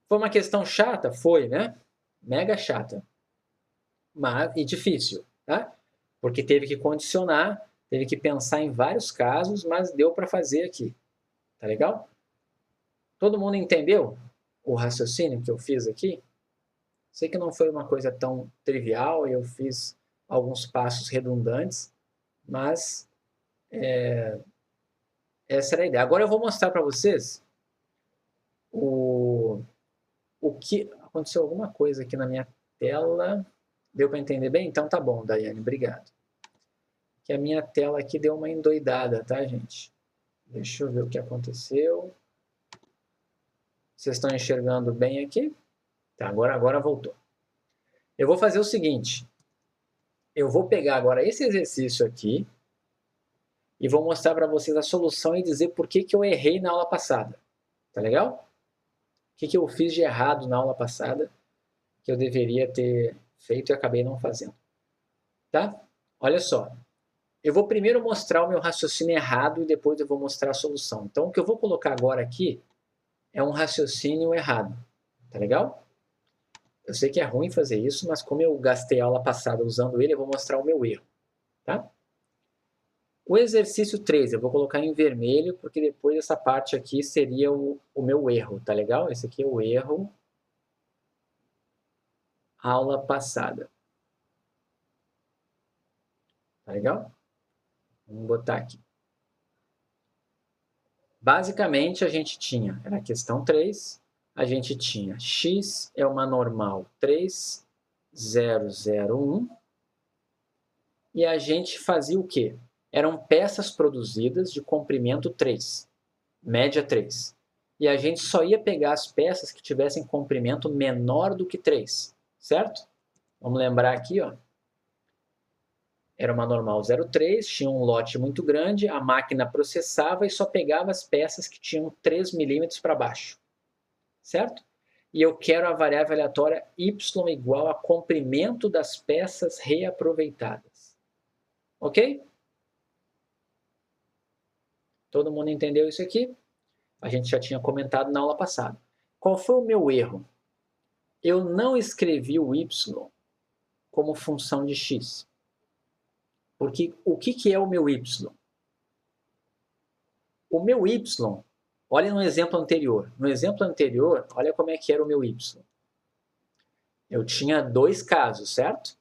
Foi uma questão chata? Foi, né? Mega chata. Mas, e difícil, tá? Porque teve que condicionar, teve que pensar em vários casos, mas deu para fazer aqui. Tá legal? Todo mundo entendeu o raciocínio que eu fiz aqui? Sei que não foi uma coisa tão trivial, eu fiz alguns passos redundantes, mas essa era a ideia. Agora eu vou mostrar para vocês o que... Aconteceu alguma coisa aqui na minha tela. Deu para entender bem? Então tá bom, Daiane, obrigado. Que a minha tela aqui deu uma endoidada, tá, gente? Deixa eu ver o que aconteceu. Vocês estão enxergando bem aqui? Tá, agora voltou. Eu vou fazer o seguinte. Eu vou pegar agora esse exercício aqui e vou mostrar para vocês a solução e dizer por que eu errei na aula passada. Tá legal? O que eu fiz de errado na aula passada que eu deveria ter feito e acabei não fazendo. Tá? Olha só. Eu vou primeiro mostrar o meu raciocínio errado e depois eu vou mostrar a solução. Então, o que eu vou colocar agora aqui é um raciocínio errado. Tá legal? Eu sei que é ruim fazer isso, mas como eu gastei a aula passada usando ele, eu vou mostrar o meu erro. Tá? O exercício 3, eu vou colocar em vermelho, porque depois essa parte aqui seria o meu erro, tá legal? Esse aqui é o erro, aula passada. Tá legal? Vamos botar aqui. Basicamente, a gente tinha, era a questão 3, a gente tinha x é uma normal 3001, e a gente fazia o quê? Eram peças produzidas de comprimento 3, média 3. E a gente só ia pegar as peças que tivessem comprimento menor do que 3, certo? Vamos lembrar aqui, ó. Era uma normal 03, tinha um lote muito grande, a máquina processava e só pegava as peças que tinham 3 milímetros para baixo, certo? E eu quero a variável aleatória y igual a comprimento das peças reaproveitadas. Ok? Todo mundo entendeu isso aqui? A gente já tinha comentado na aula passada. Qual foi o meu erro? Eu não escrevi o y como função de x. Porque o que é o meu y? O meu y, olha no exemplo anterior. No exemplo anterior, olha como é que era o meu y. Eu tinha dois casos, certo?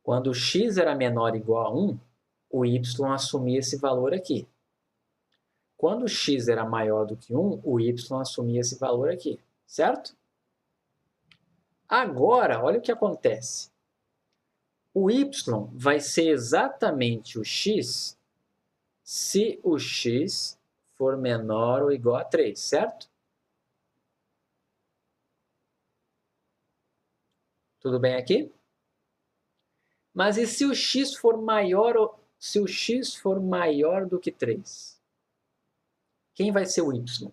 Quando x era menor ou igual a 1, o y assumia esse valor aqui. Quando x era maior do que 1, o y assumia esse valor aqui, certo? Agora, olha o que acontece. O y vai ser exatamente o x se o x for menor ou igual a 3, certo? Tudo bem aqui? Mas e se o x for maior, se o x for maior do que 3? Quem vai ser o y?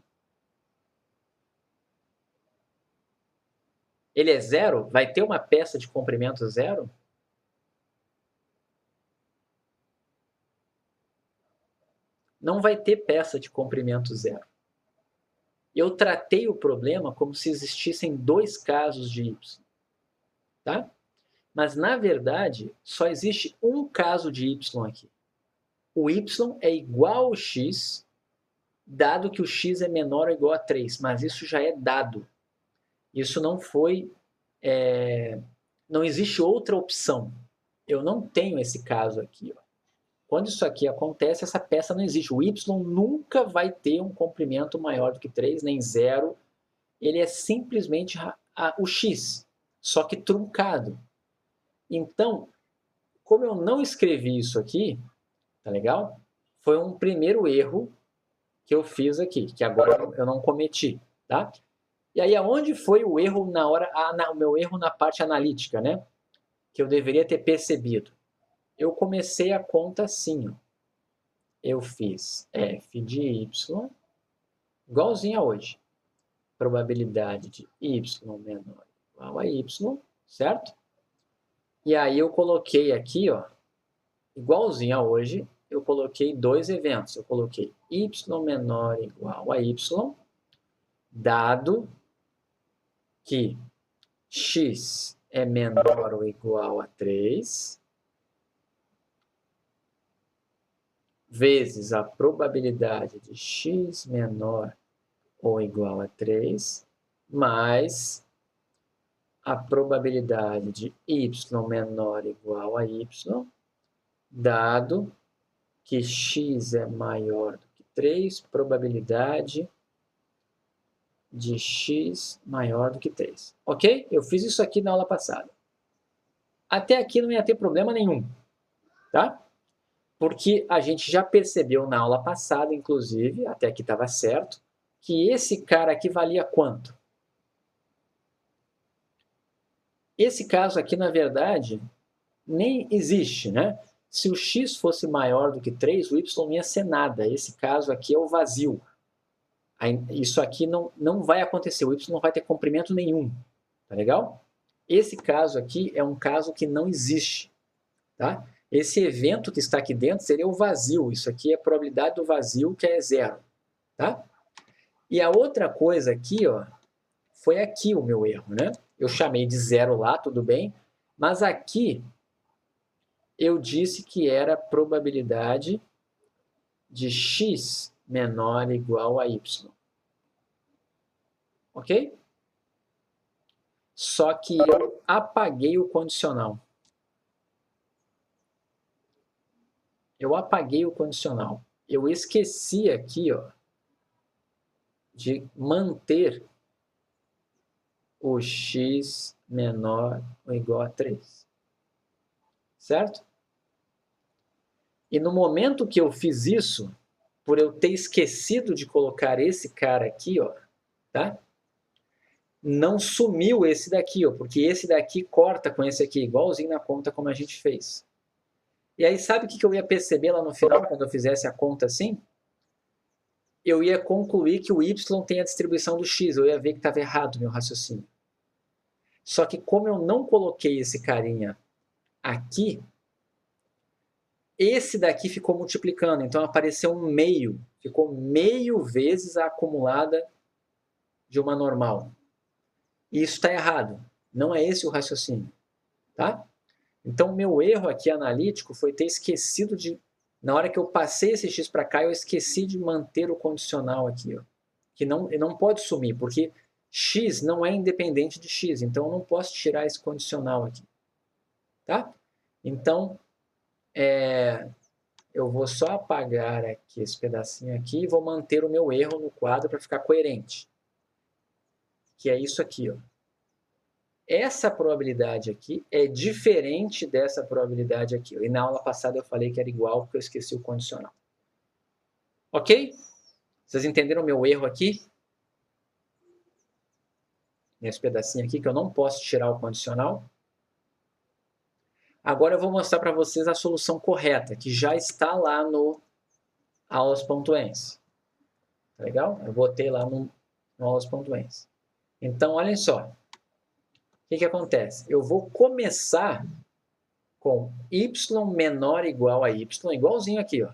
Ele é zero? Vai ter uma peça de comprimento zero? Não vai ter peça de comprimento zero. Eu tratei o problema como se existissem dois casos de y. Tá? Mas, na verdade, só existe um caso de y aqui. O y é igual ao x, dado que o x é menor ou igual a 3. Mas isso já é dado. Isso não foi... não existe outra opção. Eu não tenho esse caso aqui. Ó. Quando isso aqui acontece, essa peça não existe. O y nunca vai ter um comprimento maior do que 3, nem zero. Ele é simplesmente o x, só que truncado. Então, como eu não escrevi isso aqui, tá legal? Foi um primeiro erro que eu fiz aqui, que agora eu não cometi, tá? E aí, aonde foi o erro na hora, o meu erro na parte analítica, né? Que eu deveria ter percebido. Eu comecei a conta assim, ó. Eu fiz f de y, igualzinho a hoje. Probabilidade de y menor igual a y, certo? E aí eu coloquei aqui, ó, igualzinho a hoje, eu coloquei dois eventos. Eu coloquei y menor igual a y, dado que x é menor ou igual a 3, vezes a probabilidade de x menor ou igual a 3, mais a probabilidade de y menor ou igual a y, dado que x é maior do que 3, probabilidade de x maior do que 3. Ok? Eu fiz isso aqui na aula passada. Até aqui não ia ter problema nenhum, tá? Porque a gente já percebeu na aula passada, inclusive, até aqui estava certo, que esse cara aqui valia quanto? Esse caso aqui, na verdade, nem existe, né? Se o x fosse maior do que 3, o y não ia ser nada. Esse caso aqui é o vazio. Isso aqui não vai acontecer, o y não vai ter comprimento nenhum. Tá legal? Esse caso aqui é um caso que não existe. Tá? Esse evento que está aqui dentro seria o vazio. Isso aqui é a probabilidade do vazio, que é 0. Tá? E a outra coisa aqui, ó, foi aqui o meu erro, né? Eu chamei de 0 lá, tudo bem, mas aqui eu disse que era a probabilidade de x menor ou igual a y. Ok? Só que eu apaguei o condicional. Eu apaguei o condicional. Eu esqueci aqui, ó, de manter o x menor ou igual a 3. Certo? E no momento que eu fiz isso, por eu ter esquecido de colocar esse cara aqui, ó, tá? Não sumiu esse daqui, ó, porque esse daqui corta com esse aqui, igualzinho na conta como a gente fez. E aí, sabe o que eu ia perceber lá no final, quando eu fizesse a conta assim? Eu ia concluir que o y tem a distribuição do x, eu ia ver que estava errado o meu raciocínio. Só que como eu não coloquei esse carinha aqui, esse daqui ficou multiplicando, então apareceu um meio, ficou meio vezes a acumulada de uma normal. E isso está errado, não é esse o raciocínio, tá? Então, o meu erro aqui analítico foi ter esquecido de, na hora que eu passei esse x para cá, eu esqueci de manter o condicional aqui, ó, que não pode sumir, porque x não é independente de x, então eu não posso tirar esse condicional aqui, tá? Então, eu vou só apagar aqui esse pedacinho aqui e vou manter o meu erro no quadro para ficar coerente, que é isso aqui, ó. Essa probabilidade aqui é diferente dessa probabilidade aqui. E na aula passada eu falei que era igual porque eu esqueci o condicional. Ok? Vocês entenderam o meu erro aqui? Nesse pedacinho aqui que eu não posso tirar o condicional. Agora eu vou mostrar para vocês a solução correta, que já está lá no aulas.ens. Tá legal? Eu botei lá no aulas.ens. Então, olhem só. O que acontece? Eu vou começar com y menor ou igual a y, igualzinho aqui, ó.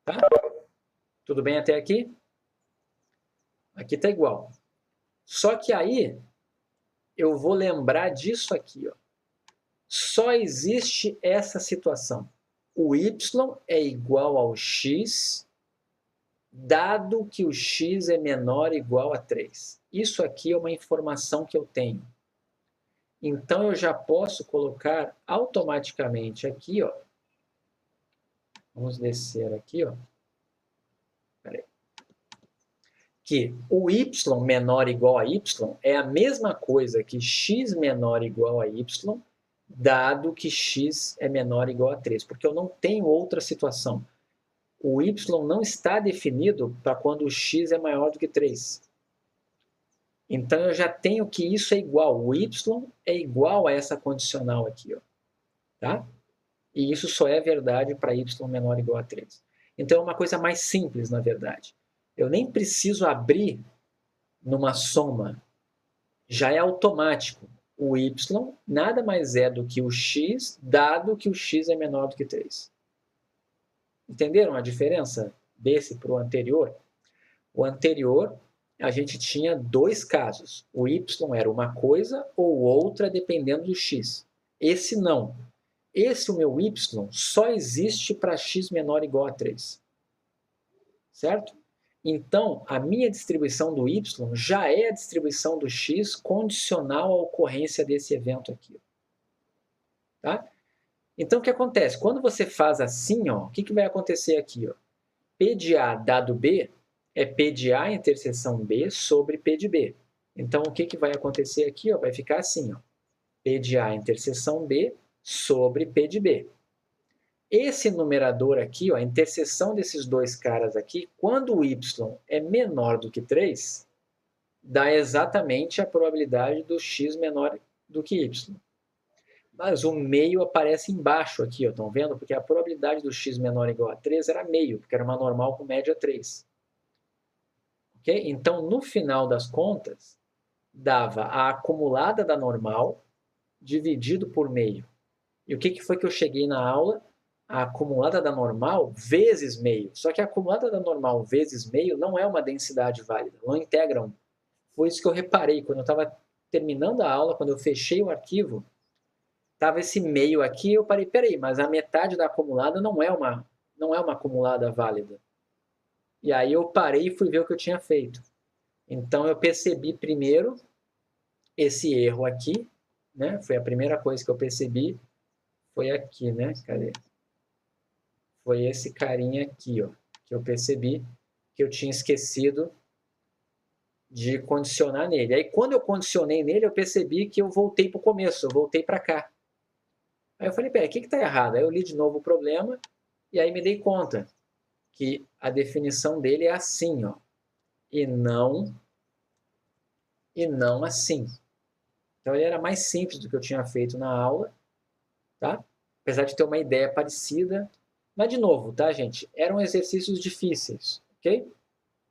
Tá? Tudo bem até aqui? Aqui está igual. Só que aí eu vou lembrar disso aqui, ó. Só existe essa situação. O y é igual ao x, dado que o x é menor ou igual a 3. Isso aqui é uma informação que eu tenho. Então, eu já posso colocar automaticamente aqui, ó. Vamos descer aqui, ó. Peraí. Que o y menor ou igual a y é a mesma coisa que x menor ou igual a y, dado que x é menor ou igual a 3, porque eu não tenho outra situação. O y não está definido para quando o x é maior do que 3. Então, eu já tenho que isso é igual. O y é igual a essa condicional aqui, ó. Tá? E isso só é verdade para y menor ou igual a 3. Então, é uma coisa mais simples, na verdade. Eu nem preciso abrir numa soma. Já é automático. O y nada mais é do que o x, dado que o x é menor do que 3. Entenderam a diferença desse para o anterior? O anterior, a gente tinha dois casos. O y era uma coisa ou outra dependendo do x. Esse não. Esse, o meu y, só existe para x menor ou igual a 3. Certo? Então, a minha distribuição do y já é a distribuição do x condicional à ocorrência desse evento aqui. Tá? Então, o que acontece? Quando você faz assim, ó, o que vai acontecer aqui? Ó? P de A dado B é P de A interseção B sobre P de B. Então, o que vai acontecer aqui? Ó? Vai ficar assim, ó, P de A interseção B sobre P de B. Esse numerador aqui, ó, a interseção desses dois caras aqui, quando o y é menor do que 3, dá exatamente a probabilidade do x menor do que y. Mas o meio aparece embaixo aqui, estão vendo? Porque a probabilidade do x menor ou igual a 3 era meio, porque era uma normal com média 3. Okay? Então, no final das contas, dava a acumulada da normal dividido por meio. E o que foi que eu cheguei na aula? A acumulada da normal vezes meio. Só que a acumulada da normal vezes meio não é uma densidade válida, não integra 1. Foi isso que eu reparei quando eu estava terminando a aula, quando eu fechei o arquivo, estava esse meio aqui, eu parei, peraí, mas a metade da acumulada não é uma acumulada válida. E aí eu parei e fui ver o que eu tinha feito. Então eu percebi primeiro esse erro aqui, né? Foi a primeira coisa que eu percebi, foi aqui, né? Cadê? Foi esse carinha aqui, ó, que eu percebi que eu tinha esquecido de condicionar nele. Aí quando eu condicionei nele, eu percebi que eu voltei para o começo, eu voltei para cá. Aí eu falei, peraí, o que está errado? Aí eu li de novo o problema e aí me dei conta que a definição dele é assim, ó, e não assim. Então ele era mais simples do que eu tinha feito na aula, tá? Apesar de ter uma ideia parecida, mas de novo, tá, gente? Eram exercícios difíceis, ok?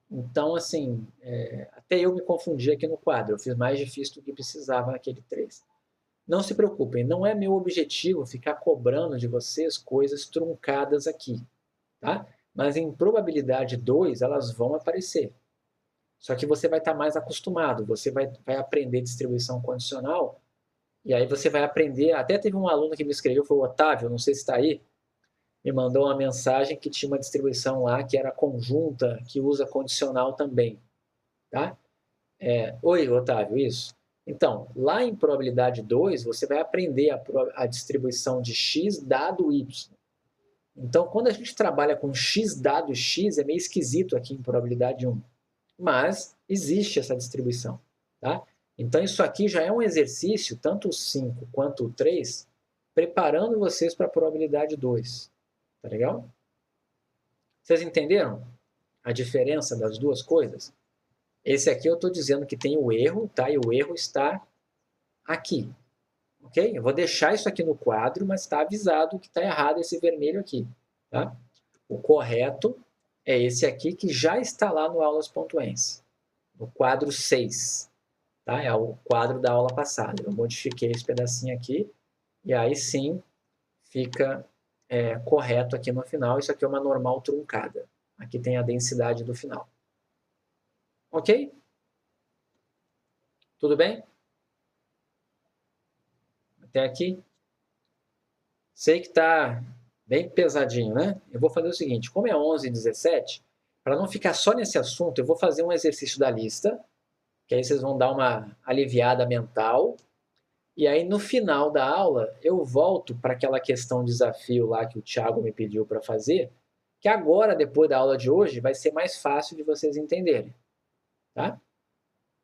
Então, assim, até eu me confundi aqui no quadro. Eu fiz mais difícil do que precisava naquele 3. Não se preocupem, não é meu objetivo ficar cobrando de vocês coisas truncadas aqui, tá? Mas em probabilidade 2, elas vão aparecer. Só que você vai estar mais acostumado, você vai aprender distribuição condicional, e aí você vai aprender. Até teve um aluno que me escreveu, foi o Otávio, não sei se está aí, me mandou uma mensagem que tinha uma distribuição lá que era conjunta, que usa condicional também. Tá? Oi, Otávio, isso. Então, lá em probabilidade 2, você vai aprender a distribuição de x dado y. Então, quando a gente trabalha com x dado x, é meio esquisito aqui em probabilidade 1. Mas existe essa distribuição. Tá? Então, isso aqui já é um exercício, tanto o 5 quanto o 3, preparando vocês para a probabilidade 2. Tá legal? Vocês entenderam a diferença das duas coisas? Esse aqui eu estou dizendo que tem o erro, tá? E o erro está aqui. Ok? Eu vou deixar isso aqui no quadro, mas está avisado que está errado esse vermelho aqui. Tá? O correto é esse aqui que já está lá no aulas.ence, no quadro 6. Tá? É o quadro da aula passada. Eu modifiquei esse pedacinho aqui e aí sim fica correto aqui no final. Isso aqui é uma normal truncada. Aqui tem a densidade do final. Ok? Tudo bem? Até aqui? Sei que está bem pesadinho, né? Eu vou fazer o seguinte, como é 11h17, para não ficar só nesse assunto, eu vou fazer um exercício da lista, que aí vocês vão dar uma aliviada mental, e aí no final da aula eu volto para aquela questão desafio lá que o Thiago me pediu para fazer, que agora, depois da aula de hoje, vai ser mais fácil de vocês entenderem, tá?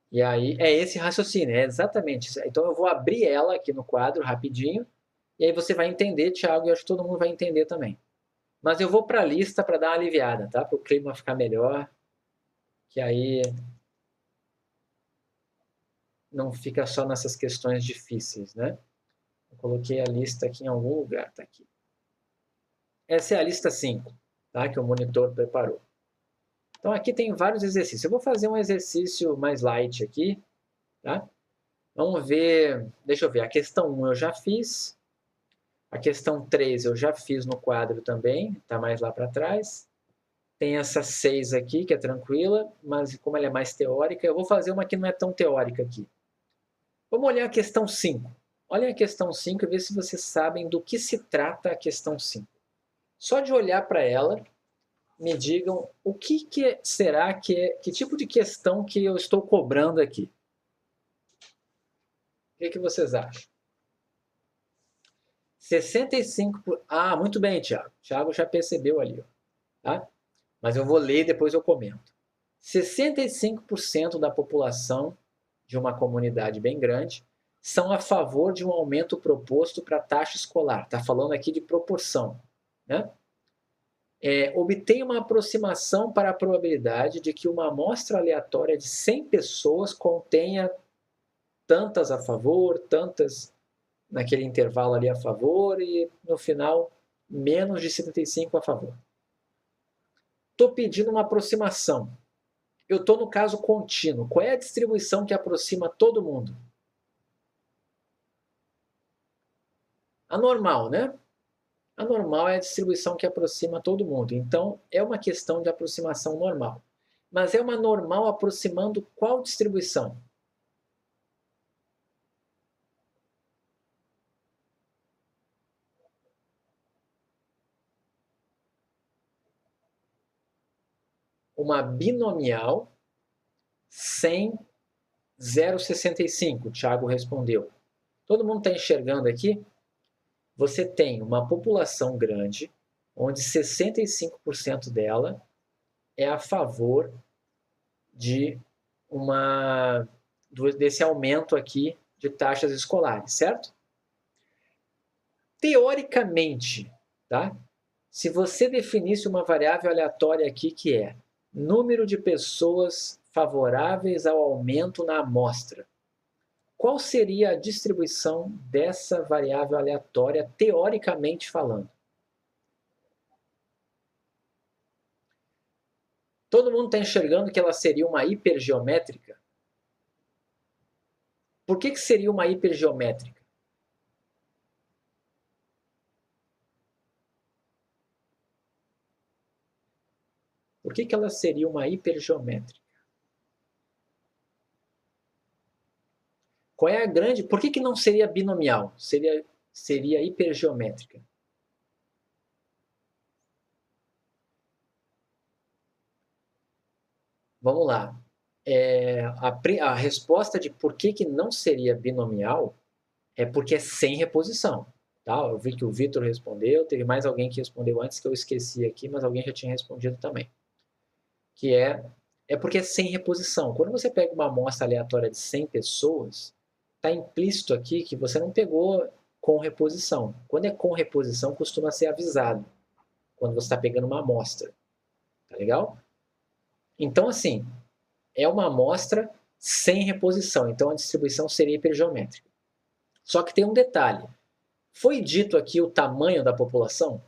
E aí é esse raciocínio, é exatamente isso. Então eu vou abrir ela aqui no quadro rapidinho, e aí você vai entender, Thiago, e eu acho que todo mundo vai entender também. Mas eu vou para a lista para dar uma aliviada, tá? Para o clima ficar melhor, que aí não fica só nessas questões difíceis, né? Eu coloquei a lista aqui em algum lugar, tá aqui. Essa é a lista 5, tá? Que o monitor preparou. Então aqui tem vários exercícios. Eu vou fazer um exercício mais light aqui, tá? Vamos ver, deixa eu ver, a questão 1 eu já fiz, a questão 3 eu já fiz no quadro também, tá mais lá para trás. Tem essa 6 aqui, que é tranquila, mas como ela é mais teórica, eu vou fazer uma que não é tão teórica aqui. Vamos olhar a questão 5. Olhem a questão 5 e ver se vocês sabem do que se trata a questão 5. Só de olhar para ela, me digam o que será que é, que tipo de questão que eu estou cobrando aqui. O que vocês acham? 65 por... Ah, muito bem, Thiago. Thiago já percebeu ali, ó, tá? Mas eu vou ler e depois eu comento. 65% da população de uma comunidade bem grande são a favor de um aumento proposto para a taxa escolar. Está falando aqui de proporção, né? Obtém uma aproximação para a probabilidade de que uma amostra aleatória de 100 pessoas contenha tantas a favor, tantas naquele intervalo ali a favor e no final menos de 75 a favor. Estou pedindo uma aproximação. Eu estou no caso contínuo. Qual é a distribuição que aproxima todo mundo? A normal, né? A normal é a distribuição que aproxima todo mundo. Então, é uma questão de aproximação normal. Mas é uma normal aproximando qual distribuição? Uma binomial sem 0,65, o Thiago respondeu. Todo mundo está enxergando aqui? Você tem uma população grande, onde 65% dela é a favor de desse aumento aqui de taxas escolares, certo? Teoricamente, tá? Se você definisse uma variável aleatória aqui que é número de pessoas favoráveis ao aumento na amostra, qual seria a distribuição dessa variável aleatória, teoricamente falando? Todo mundo está enxergando que ela seria uma hipergeométrica? Por que seria uma hipergeométrica? Por que ela seria uma hipergeométrica? Qual é a grande... Por que não seria binomial? Seria hipergeométrica. Vamos lá. A resposta de por que não seria binomial é porque é sem reposição. Tá? Eu vi que o Vitor respondeu, teve mais alguém que respondeu antes que eu esqueci aqui, mas alguém já tinha respondido também. Que é porque é sem reposição. Quando você pega uma amostra aleatória de 100 pessoas, está implícito aqui que você não pegou com reposição. Quando é com reposição, costuma ser avisado, quando você está pegando uma amostra. Tá legal? Então, assim, é uma amostra sem reposição, então a distribuição seria hipergeométrica. Só que tem um detalhe. Foi dito aqui o tamanho da população?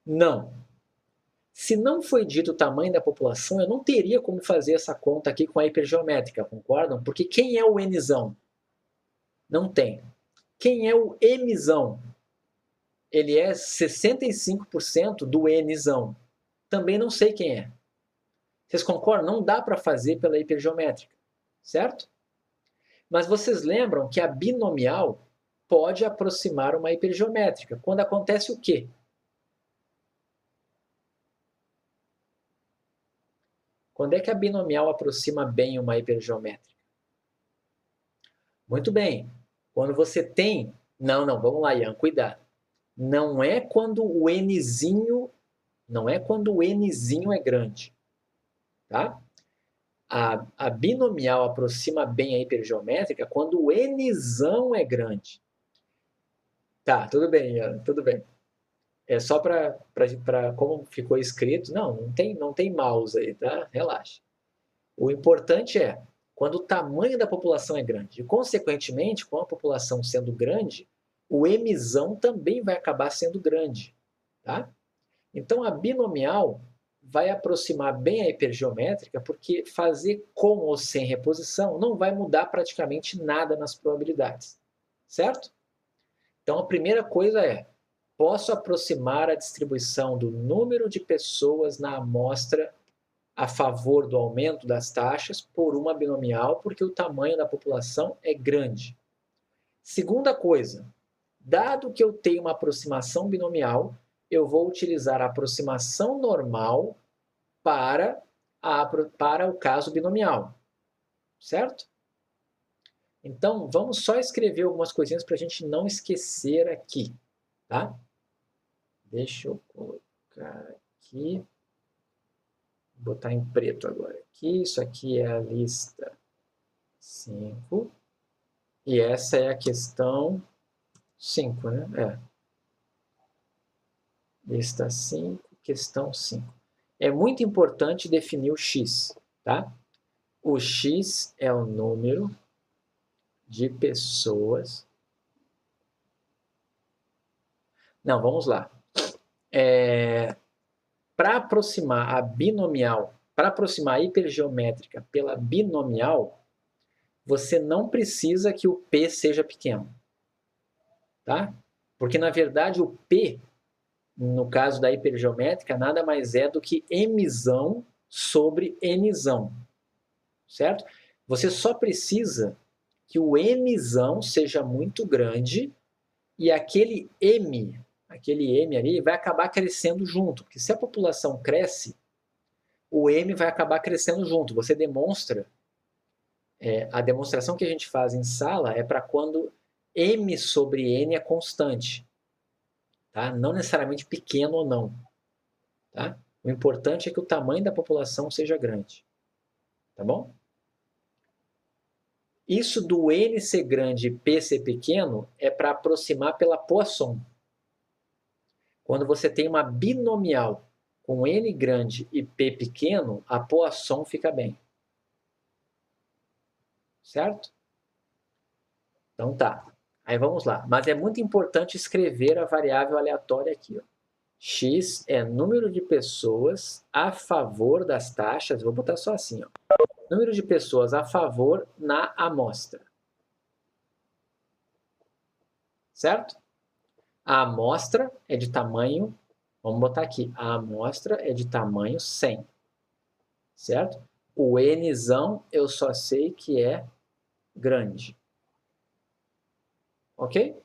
Não. Se não foi dito o tamanho da população, eu não teria como fazer essa conta aqui com a hipergeométrica, concordam? Porque quem é o Nzão? Não tem. Quem é o Mzão? Ele é 65% do Nzão. Também não sei quem é. Vocês concordam? Não dá para fazer pela hipergeométrica, certo? Mas vocês lembram que a binomial pode aproximar uma hipergeométrica. Quando acontece o quê? Quando é que a binomial aproxima bem uma hipergeométrica? Muito bem. Quando você tem... Não, vamos lá, Ian, cuidado. Não é quando o nzinho é grande, tá? A binomial aproxima bem a hipergeométrica quando o nzão é grande. Tá, tudo bem, Ian, tudo bem. É só para como ficou escrito, não tem mouse aí, tá? Relaxa. O importante é quando o tamanho da população é grande. E, consequentemente, com a população sendo grande, o Mzão também vai acabar sendo grande. Tá? Então, a binomial vai aproximar bem a hipergeométrica, porque fazer com ou sem reposição não vai mudar praticamente nada nas probabilidades. Certo? Então, a primeira coisa é, posso aproximar a distribuição do número de pessoas na amostra a favor do aumento das taxas por uma binomial, porque o tamanho da população é grande. Segunda coisa, dado que eu tenho uma aproximação binomial, eu vou utilizar a aproximação normal para o caso binomial, certo? Então, vamos só escrever algumas coisinhas para a gente não esquecer aqui, tá? Deixa eu colocar aqui. Vou botar em preto agora aqui. Isso aqui é a lista 5. E essa é a questão 5, né? Lista 5, questão 5. É muito importante definir o x, tá? O x é o número de pessoas... Não, vamos lá. Para aproximar a binomial, para aproximar a hipergeométrica pela binomial, você não precisa que o P seja pequeno, tá? Porque, na verdade, o P, no caso da hipergeométrica, nada mais é do que Mzão sobre Nzão, certo? Você só precisa que o Mzão seja muito grande e aquele M ali vai acabar crescendo junto, porque se a população cresce, o M vai acabar crescendo junto. Você demonstra, a demonstração que a gente faz em sala é para quando M sobre N é constante, tá? Não necessariamente pequeno ou não, tá? O importante é que o tamanho da população seja grande, tá bom? Isso do N ser grande e P ser pequeno é para aproximar pela Poisson. Quando você tem uma binomial com N grande e P pequeno, a Poisson fica bem. Certo? Então tá. Aí vamos lá. Mas é muito importante escrever a variável aleatória aqui. Ó. X é número de pessoas a favor das taxas. Vou botar só assim. Ó. Número de pessoas a favor na amostra. Certo? A amostra é de tamanho, vamos botar aqui, a amostra é de tamanho 100, certo? O Nzão eu só sei que é grande, ok?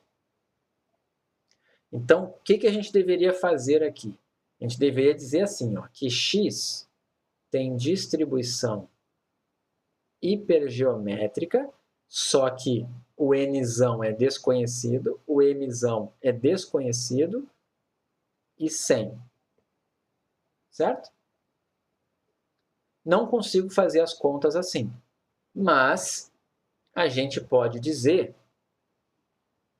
Então, o que a gente deveria fazer aqui? A gente deveria dizer assim, ó, que x tem distribuição hipergeométrica, só que o Nzão é desconhecido, o Mzão é desconhecido e 100, certo? Não consigo fazer as contas assim, mas a gente pode dizer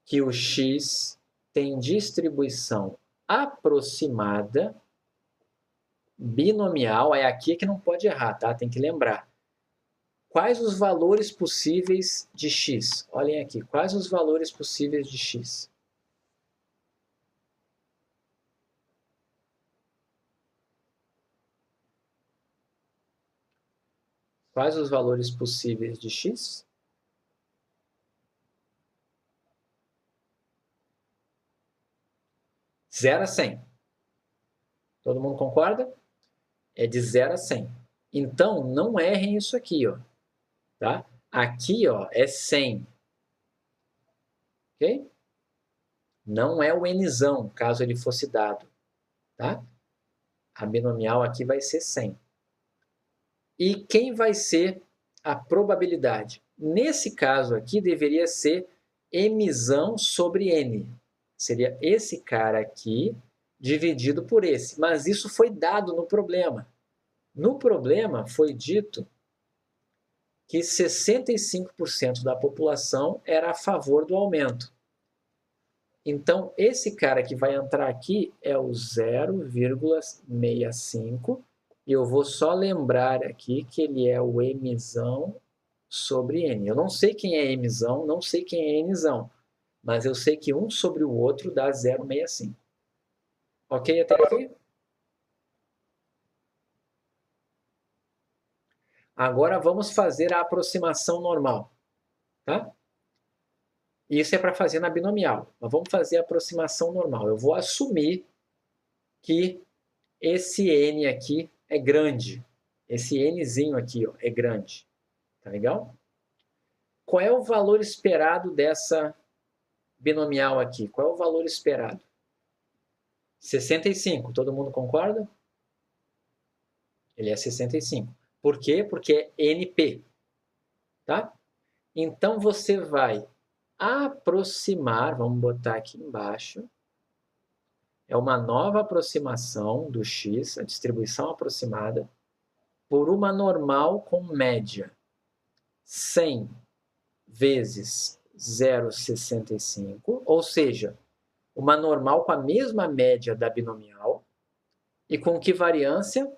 que o x tem distribuição aproximada binomial, é aqui que não pode errar, tá? Tem que lembrar. Quais os valores possíveis de x? Olhem aqui, quais os valores possíveis de x? Quais os valores possíveis de x? Zero a 100. Todo mundo concorda? É de 0 a 100. Então, não errem isso aqui, ó. Tá? Aqui, ó, é 100. Ok? Não é o nzão, caso ele fosse dado. Tá? A binomial aqui vai ser 100. E quem vai ser a probabilidade? Nesse caso aqui, deveria ser mzão sobre n. Seria esse cara aqui dividido por esse. Mas isso foi dado no problema. No problema foi dito que 65% da população era a favor do aumento. Então, esse cara que vai entrar aqui é o 0,65, e eu vou só lembrar aqui que ele é o mzão sobre n. Eu não sei quem é mzão, não sei quem é nzão, mas eu sei que um sobre o outro dá 0,65. Ok até aqui? Agora vamos fazer a aproximação normal, tá? Isso é para fazer na binomial, mas vamos fazer a aproximação normal. Eu vou assumir que esse n aqui é grande. Esse nzinho aqui, ó, é grande. Tá legal? Qual é o valor esperado dessa binomial aqui? Qual é o valor esperado? 65. Todo mundo concorda? Ele é 65. Por quê? Porque é NP. Tá? Então você vai aproximar, vamos botar aqui embaixo, é uma nova aproximação do x, a distribuição aproximada, por uma normal com média. 100 vezes 0,65, ou seja, uma normal com a mesma média da binomial e com que variância?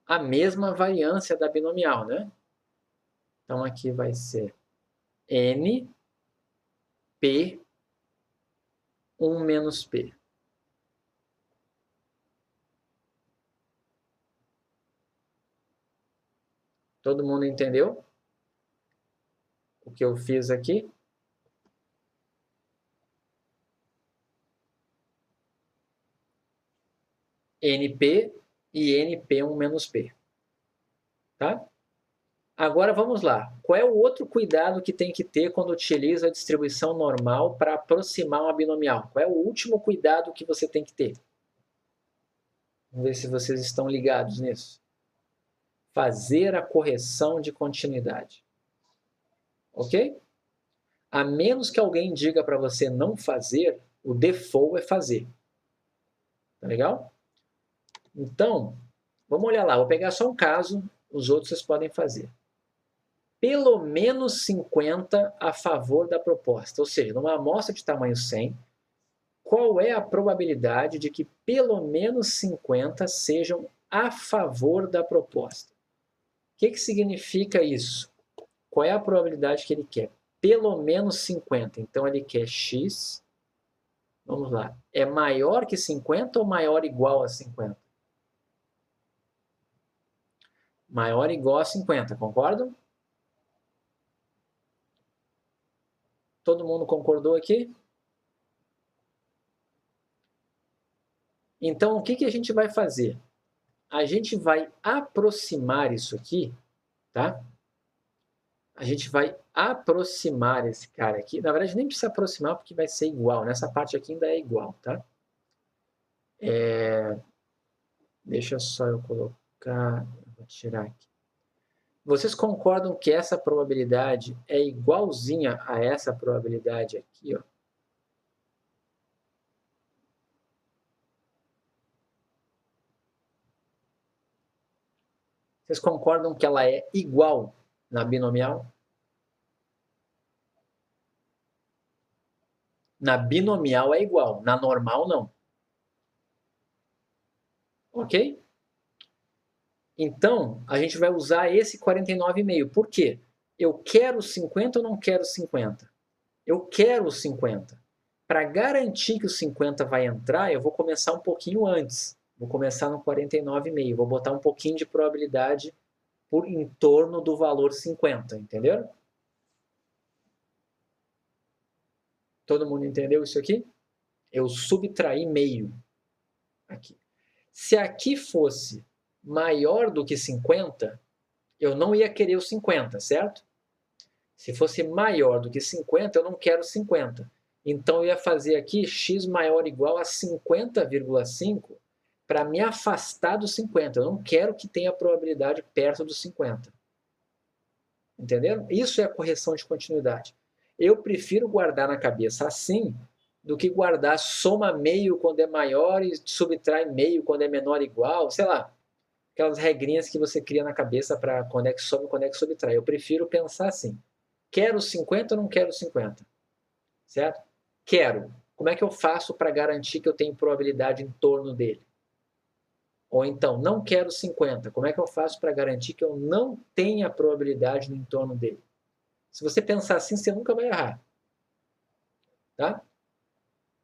A mesma variância da binomial, né? Então aqui vai ser n, p, 1 menos p. Todo mundo entendeu? que eu fiz aqui. NP e NP1 menos P. Tá? Agora vamos lá. Qual é o outro cuidado que tem que ter quando utiliza a distribuição normal para aproximar uma binomial? Qual é o último cuidado que você tem que ter? Vamos ver se vocês estão ligados nisso. Fazer a correção de continuidade. Ok? A menos que alguém diga para você não fazer, o default é fazer. Tá legal? Então, vamos olhar lá. Vou pegar só um caso, os outros vocês podem fazer. Pelo menos 50 a favor da proposta. Ou seja, numa amostra de tamanho 100, qual é a probabilidade de que pelo menos 50 sejam a favor da proposta? O que significa isso? Qual é a probabilidade que ele quer? Pelo menos 50. Então, ele quer x. Vamos lá. É maior que 50 ou maior ou igual a 50? Maior ou igual a 50, concordam? Todo mundo concordou aqui? Então, o que a gente vai fazer? A gente vai aproximar isso aqui, tá? A gente vai aproximar esse cara aqui. Na verdade, nem precisa aproximar porque vai ser igual. Nessa parte aqui ainda é igual, tá? Deixa só eu colocar... Vou tirar aqui. Vocês concordam que essa probabilidade é igualzinha a essa probabilidade aqui, ó? Vocês concordam que ela é igual na binomial? Na binomial é igual, na normal não. Ok? Então, a gente vai usar esse 49,5. Por quê? Eu quero 50 ou não quero 50? Eu quero 50. Para garantir que o 50 vai entrar, eu vou começar um pouquinho antes. Vou começar no 49,5. Vou botar um pouquinho de probabilidade por em torno do valor 50, entenderam? Todo mundo entendeu isso aqui? Eu subtraí meio aqui. Se aqui fosse maior do que 50, eu não ia querer o 50, certo? Se fosse maior do que 50, eu não quero 50. Então, eu ia fazer aqui x maior ou igual a 50,5 para me afastar do 50. Eu não quero que tenha probabilidade perto dos 50. Entenderam? Isso é a correção de continuidade. Eu prefiro guardar na cabeça assim do que guardar soma meio quando é maior e subtrai meio quando é menor ou igual. Sei lá, aquelas regrinhas que você cria na cabeça para quando é que soma e quando é que subtrai. Eu prefiro pensar assim. Quero 50 ou não quero 50? Certo? Quero. Como é que eu faço para garantir que eu tenho probabilidade em torno dele? Ou então, não quero 50. Como é que eu faço para garantir que eu não tenha probabilidade no entorno dele? Se você pensar assim, você nunca vai errar. Tá?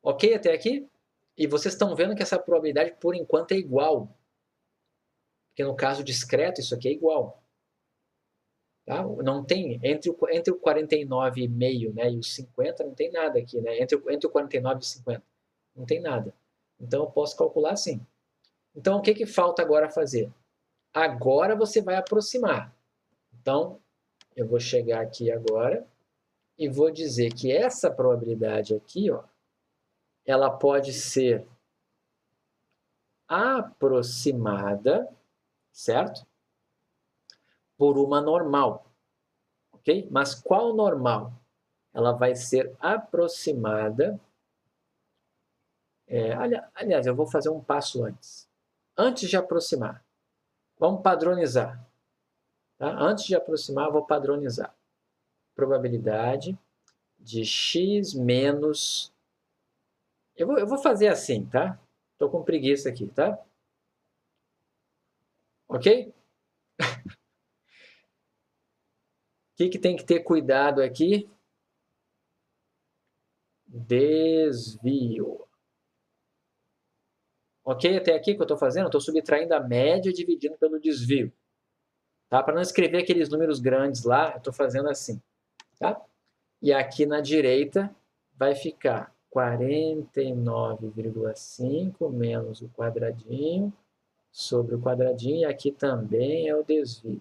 Ok até aqui? E vocês estão vendo que essa probabilidade, por enquanto, é igual. Porque no caso discreto, isso aqui é igual. Tá? Não tem, entre o 49,5, né, e o 50, não tem nada aqui. Né? Entre o 49 e o 50, não tem nada. Então, eu posso calcular assim. Então, o que falta agora fazer? Agora você vai aproximar. Então, eu vou chegar aqui agora e vou dizer que essa probabilidade aqui, ó, ela pode ser aproximada, certo? Por uma normal, ok? Mas qual normal? Ela vai ser aproximada... aliás, eu vou fazer um passo antes. Antes de aproximar, vamos padronizar. Tá? Antes de aproximar, eu vou padronizar. Probabilidade de x menos... Eu vou fazer assim, tá? Estou com preguiça aqui, tá? Ok? O que tem que ter cuidado aqui? Desvio. Ok? Até aqui que eu estou fazendo? Estou subtraindo a média dividindo pelo desvio. Tá? Para não escrever aqueles números grandes lá, eu estou fazendo assim. tá? E aqui na direita vai ficar 49,5 menos o quadradinho sobre o quadradinho, e aqui também é o desvio.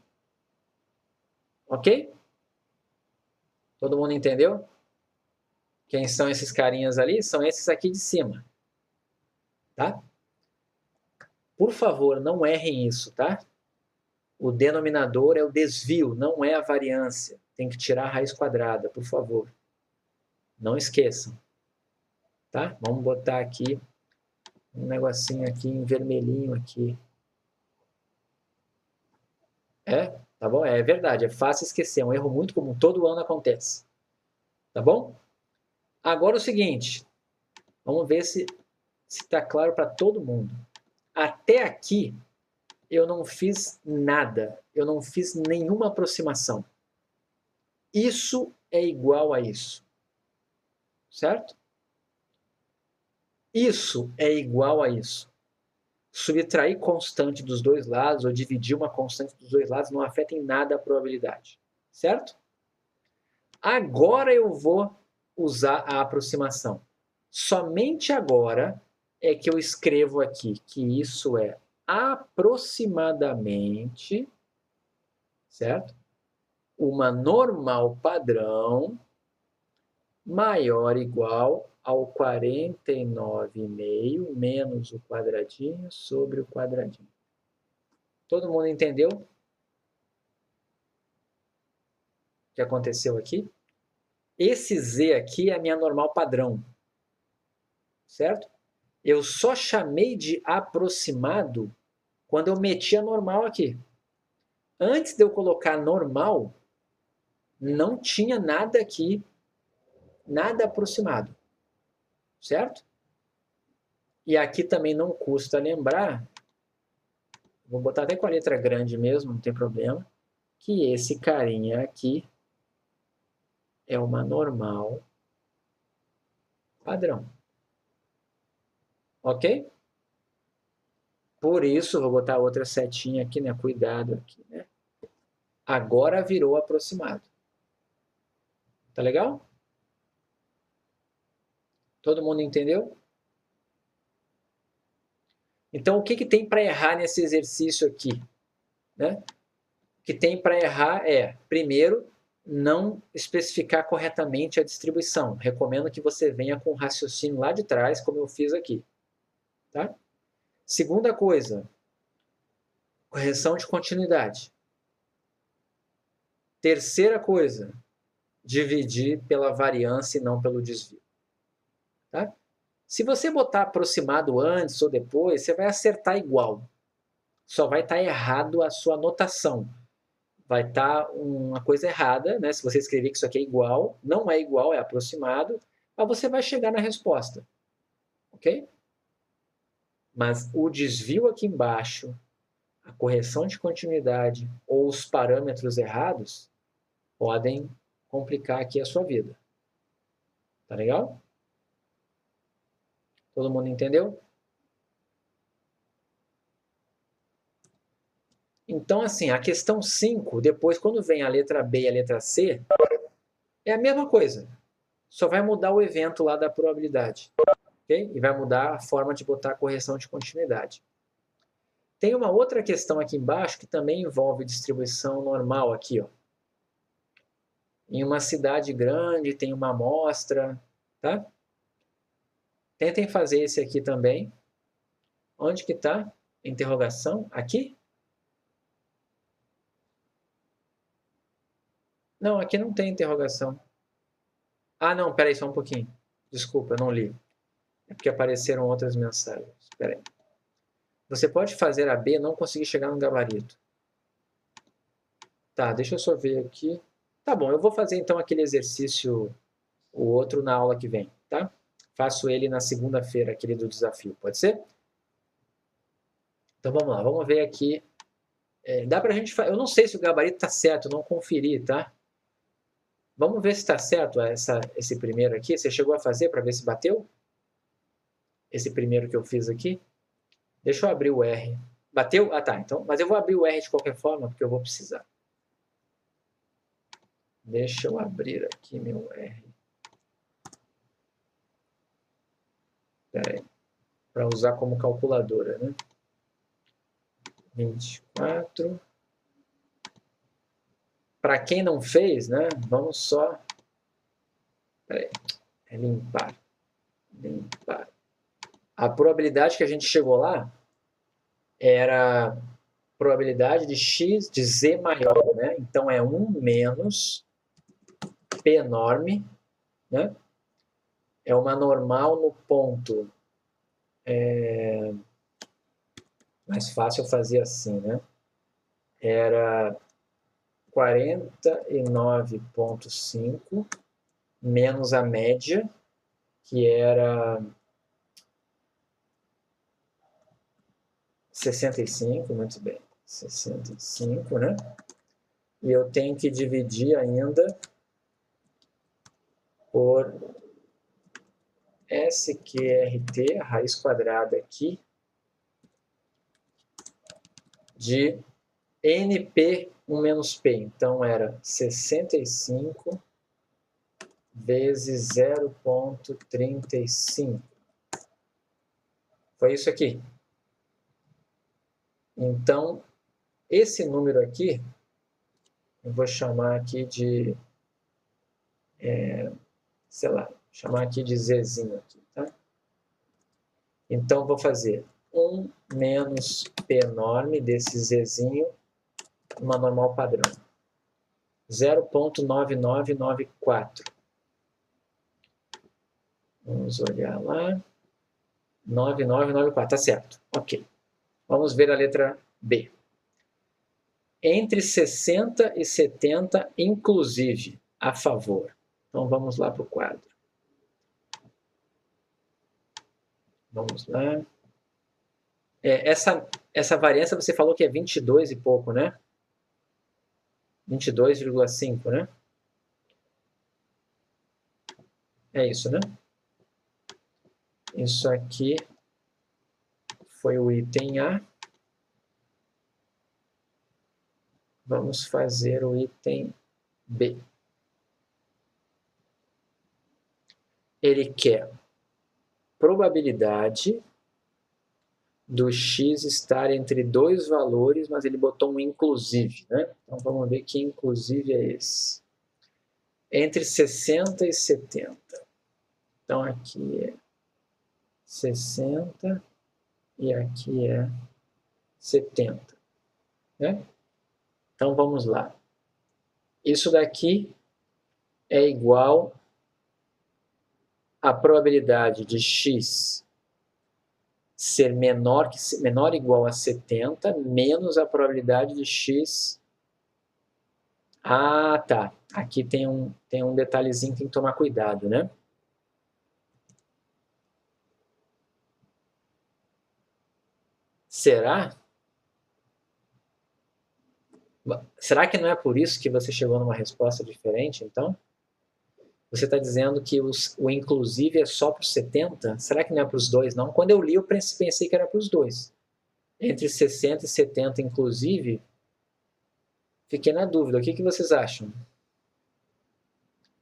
Ok? Todo mundo entendeu? Quem são esses carinhas ali? São esses aqui de cima. Tá? Por favor, não errem isso, tá? O denominador é o desvio, não é a variância. Tem que tirar a raiz quadrada, por favor. Não esqueçam. Tá? Vamos botar aqui um negocinho aqui em vermelhinho aqui. Tá bom? É verdade, é fácil esquecer, é um erro muito comum, todo ano acontece. Tá bom? Agora o seguinte, vamos ver se está claro para todo mundo. Até aqui, eu não fiz nada, eu não fiz nenhuma aproximação. Isso é igual a isso. Certo? Isso é igual a isso. Subtrair constante dos dois lados ou dividir uma constante dos dois lados não afeta em nada a probabilidade. Certo? Agora eu vou usar a aproximação. Somente agora é que eu escrevo aqui que isso é aproximadamente, certo? Uma normal padrão maior ou igual ao 49,5 menos o quadradinho sobre o quadradinho. Todo mundo entendeu o que aconteceu aqui? Esse z aqui é a minha normal padrão, certo? Eu só chamei de aproximado quando eu meti a normal aqui. Antes de eu colocar normal, não tinha nada aqui, nada aproximado, certo? E aqui também não custa lembrar, vou botar até com a letra grande mesmo, não tem problema, que esse carinha aqui é uma normal padrão. Ok? Por isso, vou botar outra setinha aqui, né? Cuidado aqui, né? Agora virou aproximado. Tá legal? Todo mundo entendeu? Então, o que tem para errar nesse exercício aqui? Né? O que tem para errar é, primeiro, não especificar corretamente a distribuição. Recomendo que você venha com o raciocínio lá de trás, como eu fiz aqui. Tá? Segunda coisa, correção de continuidade. Terceira coisa, dividir pela variância e não pelo desvio. Tá? Se você botar aproximado antes ou depois, você vai acertar igual. Só vai estar errado a sua notação. Vai estar uma coisa errada, né? Se você escrever que isso aqui é igual, não é igual, é aproximado, mas você vai chegar na resposta. Ok? Mas o desvio aqui embaixo, a correção de continuidade ou os parâmetros errados podem complicar aqui a sua vida. Tá legal? Todo mundo entendeu? Então, assim, a questão 5, depois, quando vem a letra B e a letra C, é a mesma coisa. Só vai mudar o evento lá da probabilidade. Okay? E vai mudar a forma de botar a correção de continuidade. Tem uma outra questão aqui embaixo que também envolve distribuição normal aqui, ó. Em uma cidade grande, tem uma amostra, tá? Tentem fazer esse aqui também. Onde que está? Interrogação? Aqui? Não, aqui não tem interrogação. Ah, não, peraí só um pouquinho. Desculpa, eu não li. É porque apareceram outras mensagens. Espera aí. Você pode fazer a B e não conseguir chegar no gabarito. Tá, deixa eu só ver aqui. Tá bom, eu vou fazer então aquele exercício, o outro na aula que vem, tá? Faço ele na segunda-feira, aquele do desafio, pode ser? Então vamos lá, vamos ver aqui. Dá pra gente fazer. Eu não sei se o gabarito tá certo, eu não conferi, tá? Vamos ver se está certo esse primeiro aqui. Você chegou a fazer para ver se bateu? Esse primeiro que eu fiz aqui? Deixa eu abrir o R. Bateu? Ah, tá. Então, mas eu vou abrir o R de qualquer forma, porque eu vou precisar. Deixa eu abrir aqui meu R. Para usar como calculadora, né? 24. Para quem não fez, né? Vamos só... Peraí. É limpar. Limpar. A probabilidade que a gente chegou lá era probabilidade de x de z maior, né? Então é 1 menos P enorme, né? É uma normal no ponto. Mais fácil eu fazer assim, né? Era 49,5 menos a média, que era 65, muito bem, 65, né? E eu tenho que dividir ainda por SQRT, a raiz quadrada aqui, de NP 1 menos P. Então, era 65 vezes 0,35. Foi isso aqui. Então, esse número aqui, eu vou chamar aqui de, sei lá, chamar aqui de Zzinho aqui, tá? Então, vou fazer 1 menos P enorme desse Zzinho, uma normal padrão. 0,9994. Vamos olhar lá. 9994, tá certo. Ok. Vamos ver a letra B. Entre 60 e 70, inclusive, a favor. Então, vamos lá para o quadro. Vamos lá. Essa variância você falou que é 22 e pouco, né? 22,5, né? É isso, né? Isso aqui foi o item A. Vamos fazer o item B. Ele quer probabilidade do x estar entre dois valores, mas ele botou um inclusive, né? Então, vamos ver que inclusive é esse. Entre 60 e 70. Então, aqui é 60 e aqui é 70, né? Então, vamos lá. Isso daqui é igual à probabilidade de x ser menor ou igual a 70, menos a probabilidade de x... Ah, tá. Aqui tem um detalhezinho que tem que tomar cuidado, né? Será? Será que não é por isso que você chegou numa resposta diferente, então? Você está dizendo que o inclusive é só para os 70? Será que não é para os dois, não? Quando eu li, eu pensei que era para os dois. Entre 60 e 70, inclusive, fiquei na dúvida. O que vocês acham? O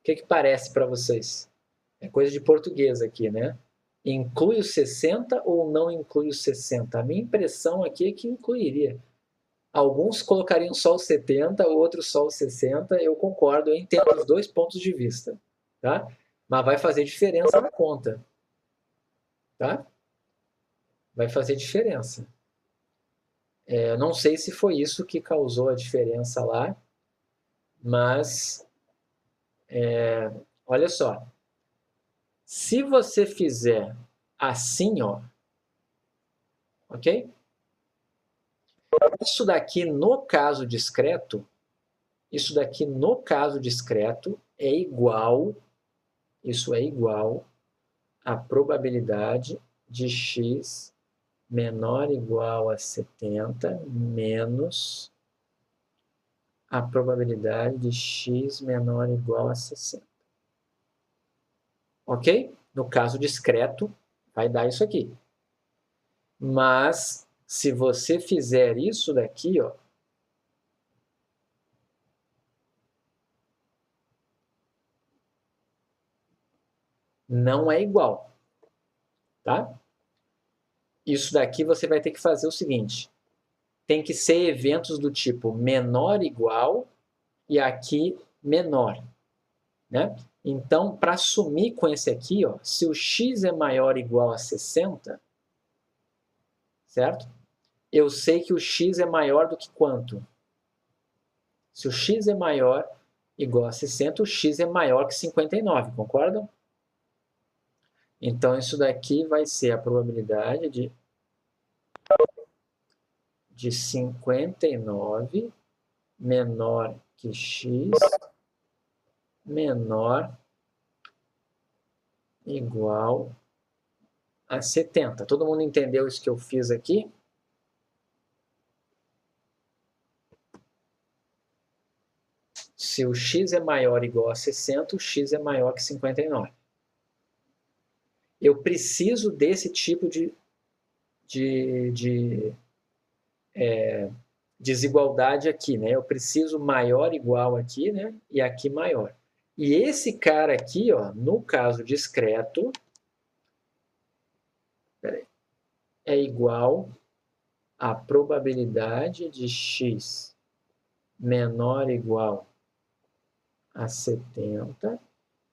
que parece para vocês? É coisa de português aqui, né? Inclui os 60 ou não inclui os 60? A minha impressão aqui é que incluiria. Alguns colocariam só os 70, outros só os 60. Eu concordo, eu entendo os dois pontos de vista, tá? Mas vai fazer diferença na conta, tá? Vai fazer diferença. Não sei se foi isso que causou a diferença lá, mas olha só. Se você fizer assim, ó, ok? Isso daqui no caso discreto é igual, isso é igual à probabilidade de x menor ou igual a 70 menos a probabilidade de x menor ou igual a 60. Ok? No caso discreto, vai dar isso aqui. Mas, se você fizer isso daqui, ó, não é igual, tá? Isso daqui você vai ter que fazer o seguinte, tem que ser eventos do tipo menor igual e aqui menor, né? Então, para assumir com esse aqui, ó, se o x é maior ou igual a 60, certo? Eu sei que o x é maior do que quanto? Se o x é maior ou igual a 60, o x é maior que 59, concordam? Então, isso daqui vai ser a probabilidade de 59 menor que x menor igual a 70. Todo mundo entendeu isso que eu fiz aqui? Se o x é maior ou igual a 60, o x é maior que 59. Eu preciso desse tipo de desigualdade aqui, né? Eu preciso maior igual aqui, né? E aqui maior. E esse cara aqui, ó, no caso discreto, é igual à probabilidade de x menor ou igual a 70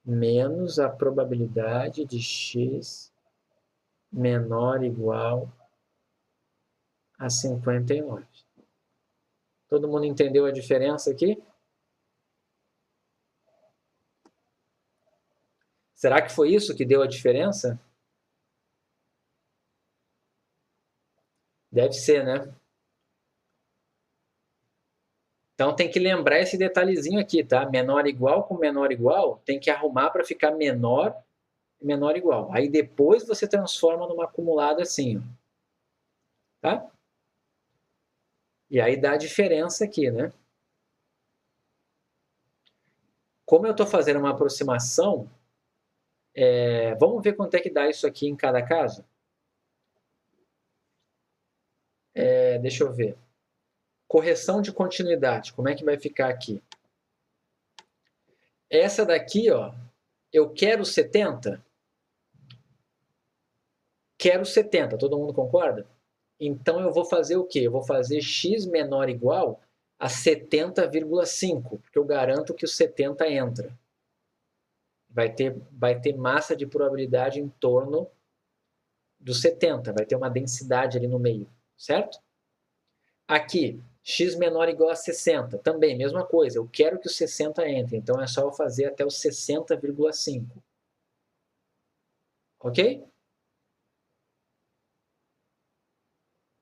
menos a probabilidade de x menor ou igual a 59. Todo mundo entendeu a diferença aqui? Será que foi isso que deu a diferença? Deve ser, né? Então tem que lembrar esse detalhezinho aqui, tá? Menor igual com menor igual, tem que arrumar para ficar menor e menor igual. Aí depois você transforma numa acumulada assim, ó. Tá? E aí dá a diferença aqui, né? Como eu estou fazendo uma aproximação, vamos ver quanto é que dá isso aqui em cada caso? Deixa eu ver. Correção de continuidade, como é que vai ficar aqui? Essa daqui, ó, eu quero 70? Quero 70, todo mundo concorda? Então eu vou fazer o quê? Eu vou fazer x menor ou igual a 70,5, porque eu garanto que o 70 entra. Vai ter massa de probabilidade em torno do 70, vai ter uma densidade ali no meio, certo? Aqui, x menor ou igual a 60, também, mesma coisa, eu quero que o 60 entre, então é só eu fazer até o 60,5. Ok?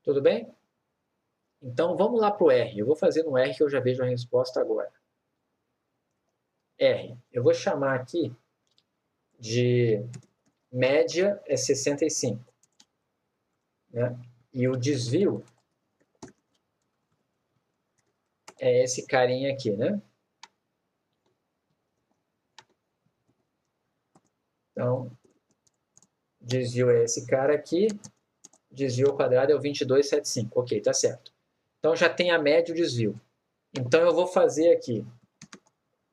Tudo bem? Então vamos lá para o R. Eu vou fazer no R que eu já vejo a resposta agora. R. Eu vou chamar aqui de média é 65. Né? E o desvio é esse carinha aqui, né? Então, desvio é esse cara aqui, desvio ao quadrado é o 2275. Ok, tá certo. Então já tem a média e o desvio. Então eu vou fazer aqui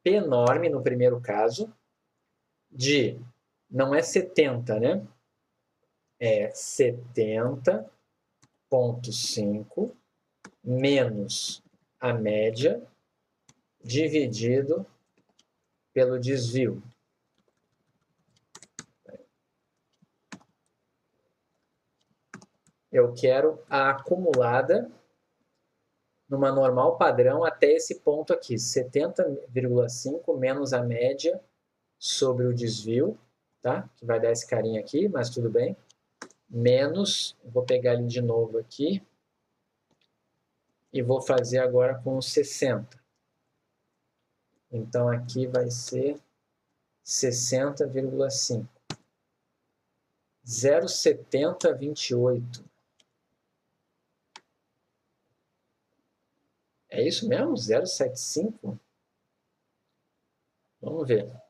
P enorme no primeiro caso, não é 70, né? É 70,5 menos a média dividido pelo desvio. Eu quero a acumulada numa normal padrão até esse ponto aqui, 70,5 menos a média sobre o desvio, tá? Que vai dar esse carinha aqui, mas tudo bem. Menos, vou pegar ele de novo aqui, e vou fazer agora com 60. Então aqui vai ser 60,5. 0,7028. É isso mesmo? 0,75? Vamos ver. O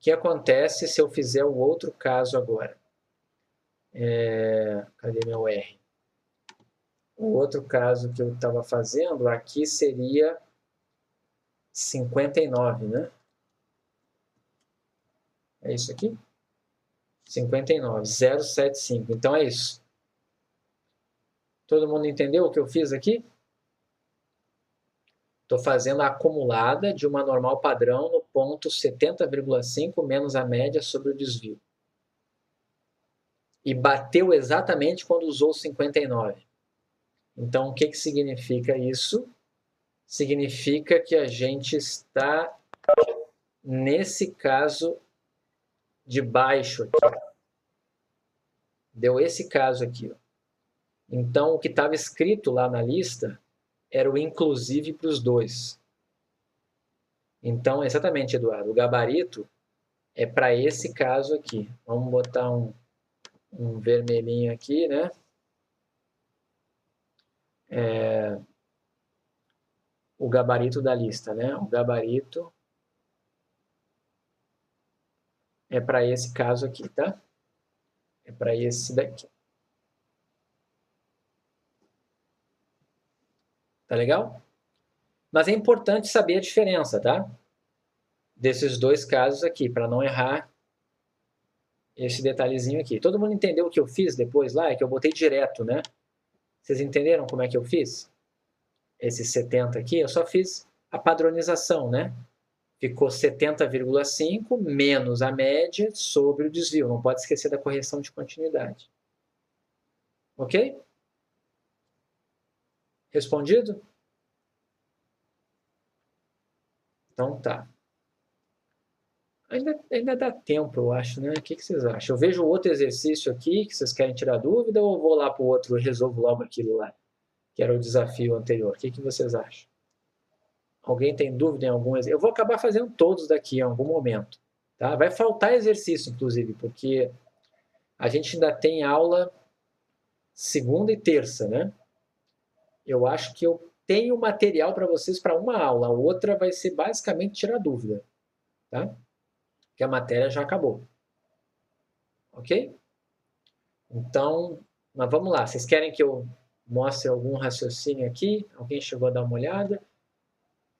que acontece se eu fizer o outro caso agora? Cadê meu R? O outro caso que eu estava fazendo aqui seria 59, né? É isso aqui? 59, 075. Então é isso. Todo mundo entendeu o que eu fiz aqui? Estou fazendo a acumulada de uma normal padrão no ponto 70,5 menos a média sobre o desvio. E bateu exatamente quando usou 59. Então, o que significa isso? Significa que a gente está, nesse caso, de baixo aqui. Deu esse caso aqui. Ó. Então, o que estava escrito lá na lista era o inclusive para os dois. Então, exatamente, Eduardo, o gabarito é para esse caso aqui. Vamos botar um vermelhinho aqui, né? O gabarito da lista, né? O gabarito é para esse caso aqui, tá? É para esse daqui. Tá legal? Mas é importante saber a diferença, tá? Desses dois casos aqui, para não errar esse detalhezinho aqui. Todo mundo entendeu o que eu fiz depois lá? É que eu botei direto, né? Vocês entenderam como é que eu fiz? Esse 70 aqui, eu só fiz a padronização, né? Ficou 70,5 menos a média sobre o desvio. Não pode esquecer da correção de continuidade. Ok? Respondido? Então tá. Ainda dá tempo, eu acho, né? O que vocês acham? Eu vejo outro exercício aqui que vocês querem tirar dúvida ou eu vou lá para o outro e resolvo logo aquilo lá, que era o desafio anterior? O que vocês acham? Alguém tem dúvida em algum exercício? Eu vou acabar fazendo todos daqui em algum momento. Tá? Vai faltar exercício, inclusive, porque a gente ainda tem aula segunda e terça, né? Eu acho que eu tenho material para vocês para uma aula. A outra vai ser basicamente tirar dúvida, tá? Que a matéria já acabou. Ok? Então, mas vamos lá. Vocês querem que eu mostre algum raciocínio aqui? Alguém chegou a dar uma olhada?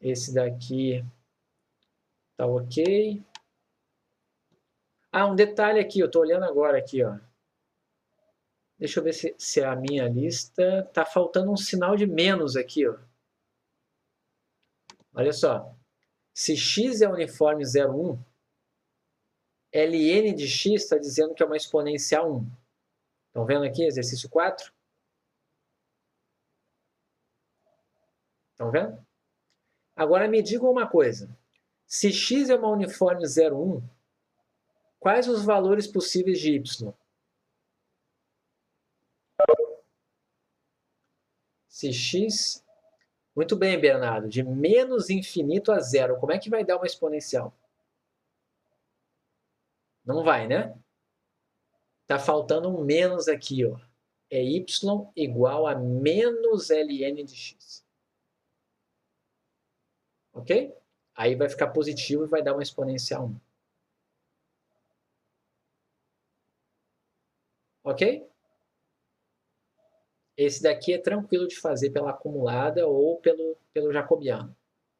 Esse daqui tá ok. Ah, um detalhe aqui, eu estou olhando agora aqui, ó. Deixa eu ver se a minha lista tá faltando um sinal de menos aqui, ó. Olha só. Se x é uniforme 0,1, ln de x está dizendo que é uma exponencial 1. Estão vendo aqui, exercício 4? Estão vendo? Agora me digam uma coisa. Se x é uma uniforme 0,1, quais os valores possíveis de y? Se x... Muito bem, Bernardo. De menos infinito a zero, como é que vai dar uma exponencial? Não vai, né? Tá faltando um menos aqui, ó. É y igual a menos ln de x. Ok? Aí vai ficar positivo e vai dar uma exponencial 1. Ok? Esse daqui é tranquilo de fazer pela acumulada ou pelo jacobiano.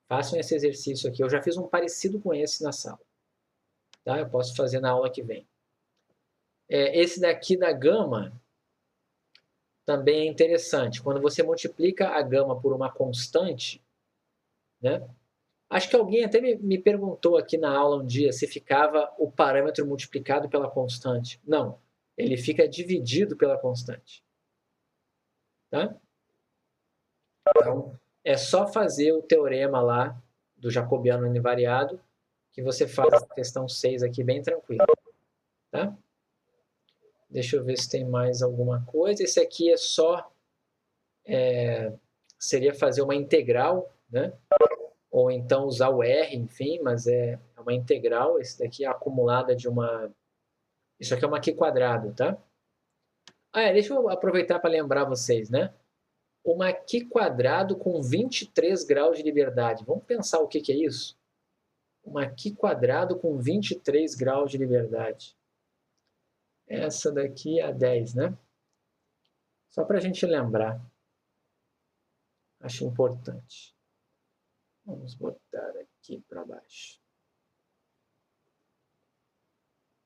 Façam esse exercício aqui. Eu já fiz um parecido com esse na sala. Tá? Eu posso fazer na aula que vem. Esse daqui da gama também é interessante. Quando você multiplica a gama por uma constante, né? Acho que alguém até me perguntou aqui na aula um dia se ficava o parâmetro multiplicado pela constante. Não, ele fica dividido pela constante. Tá? Então, é só fazer o teorema lá do jacobiano univariado que você faz a questão 6 aqui bem tranquilo. Tá? Deixa eu ver se tem mais alguma coisa. Esse aqui é só... seria fazer uma integral, né? Ou então usar o R, enfim, mas é uma integral. Esse daqui é acumulada de uma... Isso aqui é uma Q quadrado, tá? Deixa eu aproveitar para lembrar vocês, né? Uma Q quadrado com 23 graus de liberdade. Vamos pensar o que é isso? Uma Q quadrado com 23 graus de liberdade. Essa daqui é a 10, né? Só para a gente lembrar. Acho importante. Vamos botar aqui para baixo.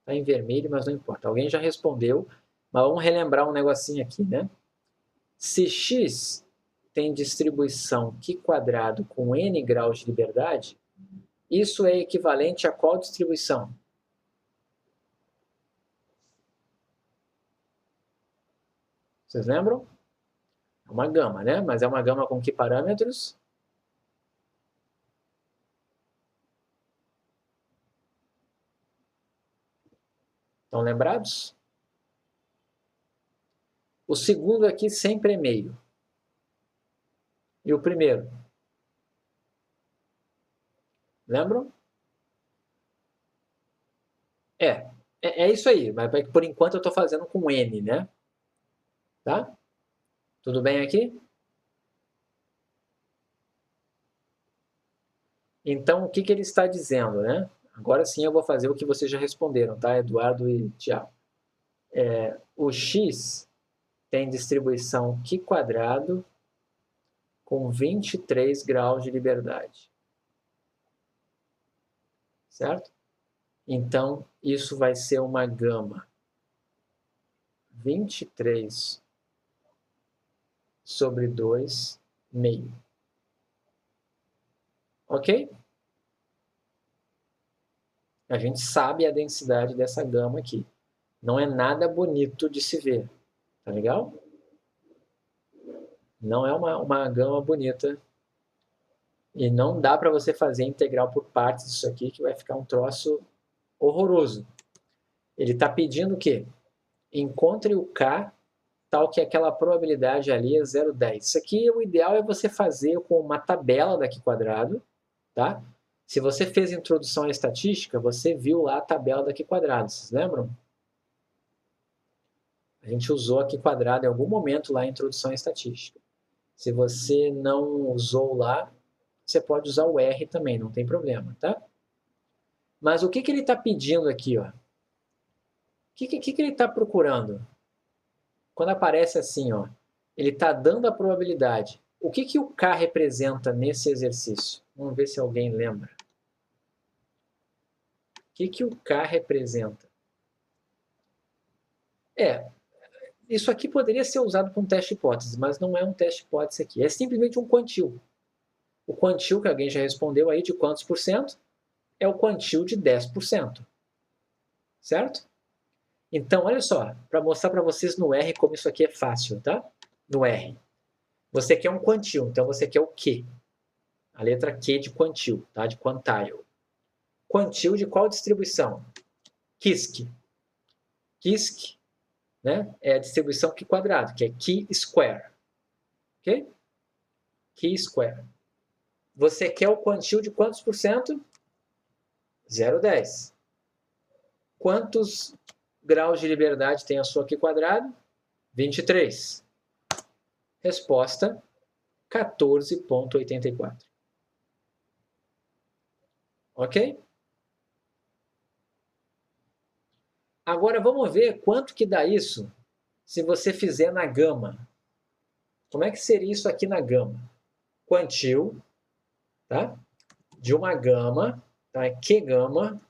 Está em vermelho, mas não importa. Alguém já respondeu, mas vamos relembrar um negocinho aqui, né? Se x tem distribuição Q quadrado com n graus de liberdade, isso é equivalente a qual distribuição? Vocês lembram? É uma gama, né? Mas é uma gama com que parâmetros? Estão lembrados? O segundo aqui sempre é meio. E o primeiro? Lembram? É isso aí. Mas por enquanto eu estou fazendo com N, né? Tá? Tudo bem aqui? Então, o que ele está dizendo, né? Agora sim eu vou fazer o que vocês já responderam, tá? Eduardo e Tiago. O x tem distribuição Q quadrado com 23 graus de liberdade. Certo? Então, isso vai ser uma gama 23 sobre 2 meio. Ok? A gente sabe a densidade dessa gama aqui. Não é nada bonito de se ver. Tá legal? Não é uma gama bonita. E não dá para você fazer integral por partes disso aqui, que vai ficar um troço horroroso. Ele está pedindo o quê? Encontre o K tal que aquela probabilidade ali é 0,10. Isso aqui, o ideal é você fazer com uma tabela daqui quadrado, tá? Se você fez introdução à estatística, você viu lá a tabela daqui quadrado, vocês lembram? A gente usou aqui quadrado em algum momento lá em introdução à estatística. Se você não usou lá, você pode usar o R também, não tem problema, tá? Mas o que ele está pedindo aqui, ó? O que ele está procurando? Quando aparece assim, ó, ele está dando a probabilidade. O que o K representa nesse exercício? Vamos ver se alguém lembra. O que o K representa? Isso aqui poderia ser usado para um teste hipótese, mas não é um teste hipótese aqui. É simplesmente um quantil. O quantil, que alguém já respondeu aí, de quantos por cento? É o quantil de 10%. Certo? Então, olha só, para mostrar para vocês no R como isso aqui é fácil, tá? No R. Você quer um quantil, então você quer o Q. A letra Q de quantil, tá? De quantile. Quantil de qual distribuição? Qisk. Qisk, né? É a distribuição Q quadrado, que é Q square. Ok? Q square. Você quer o quantil de quantos por cento? 0,10. Quantos graus de liberdade tem a sua Q quadrado? 23. Resposta: 14,84. Ok? Agora vamos ver quanto que dá isso se você fizer na gama. Como é que seria isso aqui na gama? Quantil, tá? De uma gama, tá? Q gama,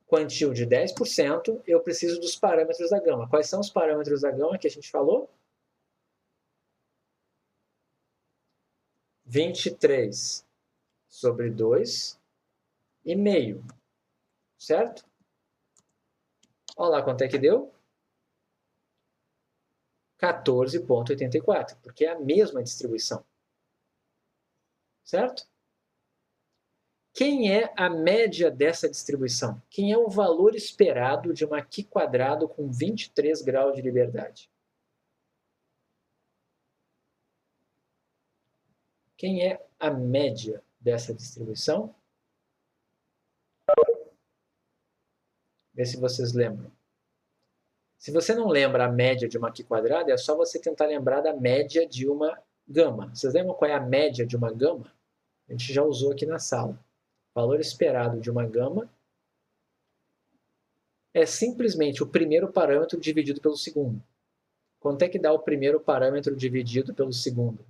quantil de 10%, eu preciso dos parâmetros da gama. Quais são os parâmetros da gama que a gente falou? 23 sobre 2 e meio, certo? Olha lá quanto é que deu. 14,84, porque é a mesma distribuição. Certo? Quem é a média dessa distribuição? Quem é o valor esperado de uma Q quadrado com 23 graus de liberdade? Quem é a média dessa distribuição? Vê se vocês lembram. Se você não lembra a média de uma Q quadrada, é só você tentar lembrar da média de uma gama. Vocês lembram qual é a média de uma gama? A gente já usou aqui na sala. O valor esperado de uma gama é simplesmente o primeiro parâmetro dividido pelo segundo. Quanto é que dá o primeiro parâmetro dividido pelo segundo?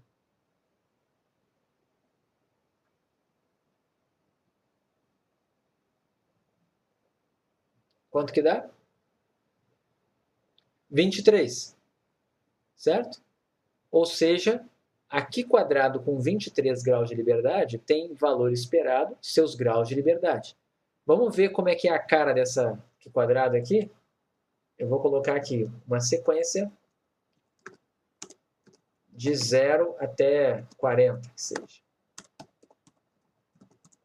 Quanto que dá? 23, certo? Ou seja, aqui quadrado com 23 graus de liberdade tem valor esperado, seus graus de liberdade. Vamos ver como é que é a cara dessa quadrado aqui? Eu vou colocar aqui uma sequência de 0 até 40, que seja.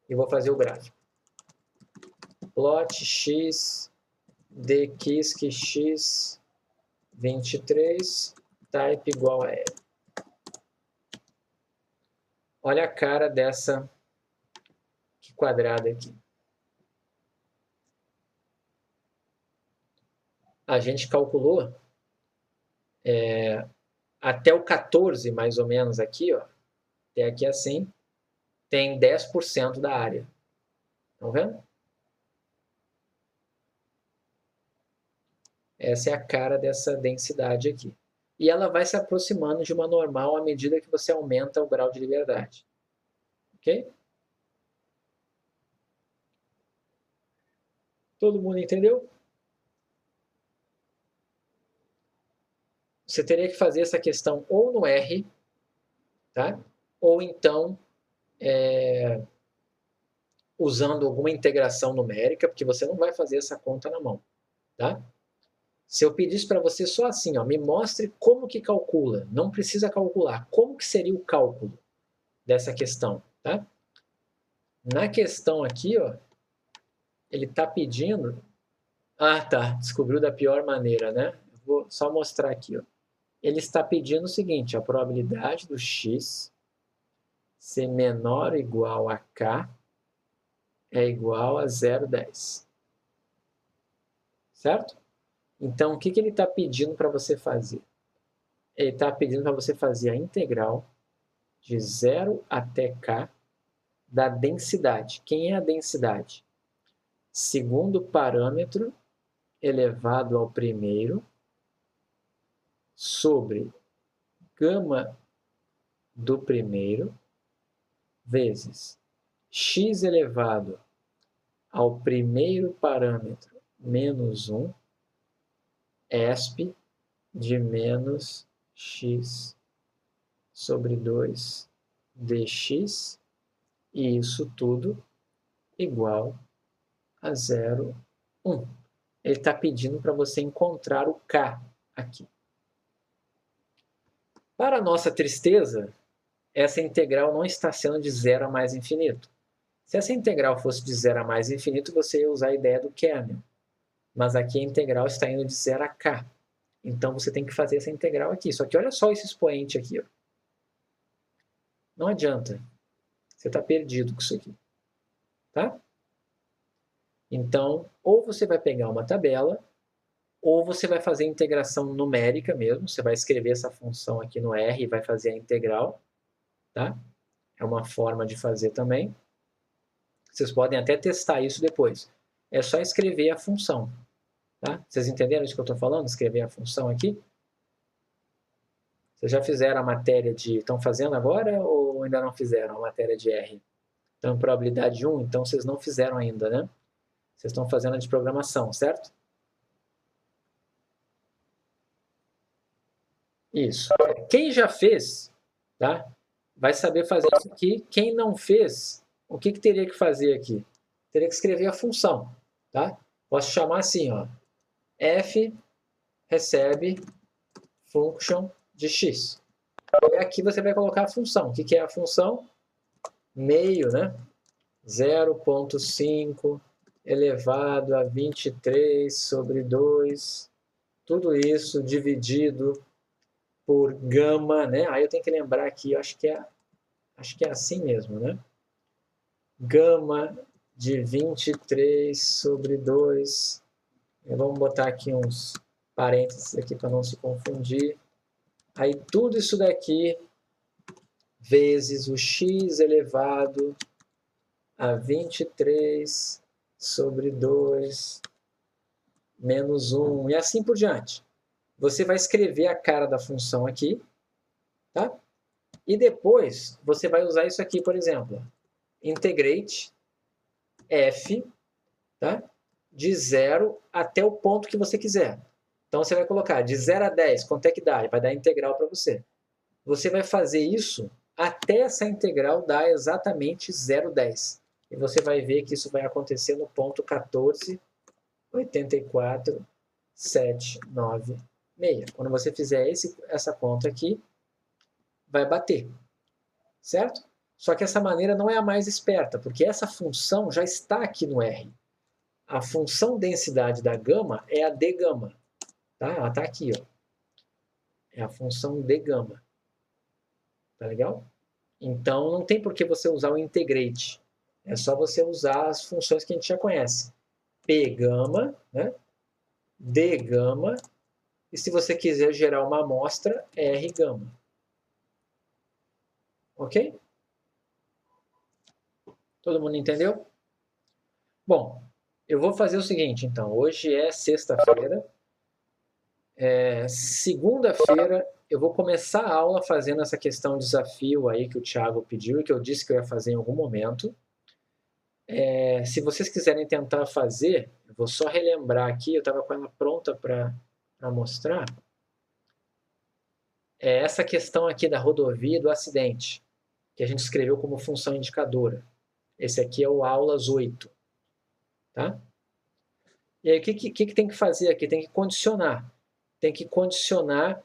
E vou fazer o gráfico. Plot x dquisk x 23 type igual a L. Olha a cara dessa quadrada aqui. A gente calculou até o 14, mais ou menos, aqui, ó, até aqui assim, tem 10% da área. Estão vendo? Essa é a cara dessa densidade aqui. E ela vai se aproximando de uma normal à medida que você aumenta o grau de liberdade. Ok? Todo mundo entendeu? Você teria que fazer essa questão ou no R, tá? Ou então usando alguma integração numérica, porque você não vai fazer essa conta na mão, tá? Se eu pedisse para você só assim, ó, me mostre como que calcula, não precisa calcular, como que seria o cálculo dessa questão, tá? Na questão aqui, ó, ele está pedindo... Ah, tá, descobriu da pior maneira, né? Eu vou só mostrar aqui, ó. Ele está pedindo o seguinte, a probabilidade do x ser menor ou igual a k é igual a 0,10. Certo? Então, o que ele está pedindo para você fazer? Ele está pedindo para você fazer a integral de 0 até k da densidade. Quem é a densidade? Segundo parâmetro elevado ao primeiro sobre gama do primeiro vezes x elevado ao primeiro parâmetro menos 1 esp de menos x sobre 2 dx, e isso tudo igual a 0,1. Ele está pedindo para você encontrar o k aqui. Para nossa tristeza, essa integral não está sendo de 0 a mais infinito. Se essa integral fosse de 0 a mais infinito, você ia usar a ideia do kernel. Mas aqui a integral está indo de 0 a k. Então você tem que fazer essa integral aqui. Só que olha só esse expoente aqui. Ó. Não adianta. Você está perdido com isso aqui. Tá? Então, ou você vai pegar uma tabela, ou você vai fazer integração numérica mesmo. Você vai escrever essa função aqui no R e vai fazer a integral. Tá? É uma forma de fazer também. Vocês podem até testar isso depois. É só escrever a função. Tá? Vocês entenderam isso que eu estou falando? Escrever a função aqui? Vocês já fizeram a matéria de... Estão fazendo agora ou ainda não fizeram a matéria de R? Então, probabilidade 1, então vocês não fizeram ainda, né? Vocês estão fazendo a de programação, certo? Isso. Quem já fez, tá? Vai saber fazer isso aqui. Quem não fez, o que teria que fazer aqui? Teria que escrever a função, tá? Posso chamar assim, ó. F recebe function de x. E aqui você vai colocar a função. O que é a função? Meio, né? 0,5 elevado a 23 sobre 2. Tudo isso dividido por gama, né? Aí eu tenho que lembrar aqui, acho que é assim mesmo, né? Gama de 23 sobre 2. Vamos botar aqui uns parênteses aqui para não se confundir. Aí tudo isso daqui vezes o x elevado a 23 sobre 2 menos 1 e assim por diante. Você vai escrever a cara da função aqui, tá? E depois você vai usar isso aqui, por exemplo. Integrate f, tá? de 0 até o ponto que você quiser. Então, você vai colocar de 0 a 10, quanto é que dá? Ele vai dar a integral para você. Você vai fazer isso até essa integral dar exatamente 0,10. E você vai ver que isso vai acontecer no ponto 14,84,796. Quando você fizer essa conta aqui, vai bater, certo? Só que essa maneira não é a mais esperta, porque essa função já está aqui no R. A função densidade da gama é a d gama. Tá? Ela está aqui, ó. É a função d gama. Tá legal? Então, não tem por que você usar o integrate. É só você usar as funções que a gente já conhece. P gama, né? D gama, e se você quiser gerar uma amostra, R gama. Ok? Todo mundo entendeu? Bom, eu vou fazer o seguinte, então. Hoje é sexta-feira. Segunda-feira eu vou começar a aula fazendo essa questão desafio aí que o Thiago pediu e que eu disse que eu ia fazer em algum momento. Se vocês quiserem tentar fazer, eu vou só relembrar aqui, eu estava com ela pronta para mostrar. Essa questão aqui da rodovia e do acidente, que a gente escreveu como função indicadora. Esse aqui é o aulas 8. Tá? E aí, o que tem que fazer aqui? Tem que condicionar. Tem que condicionar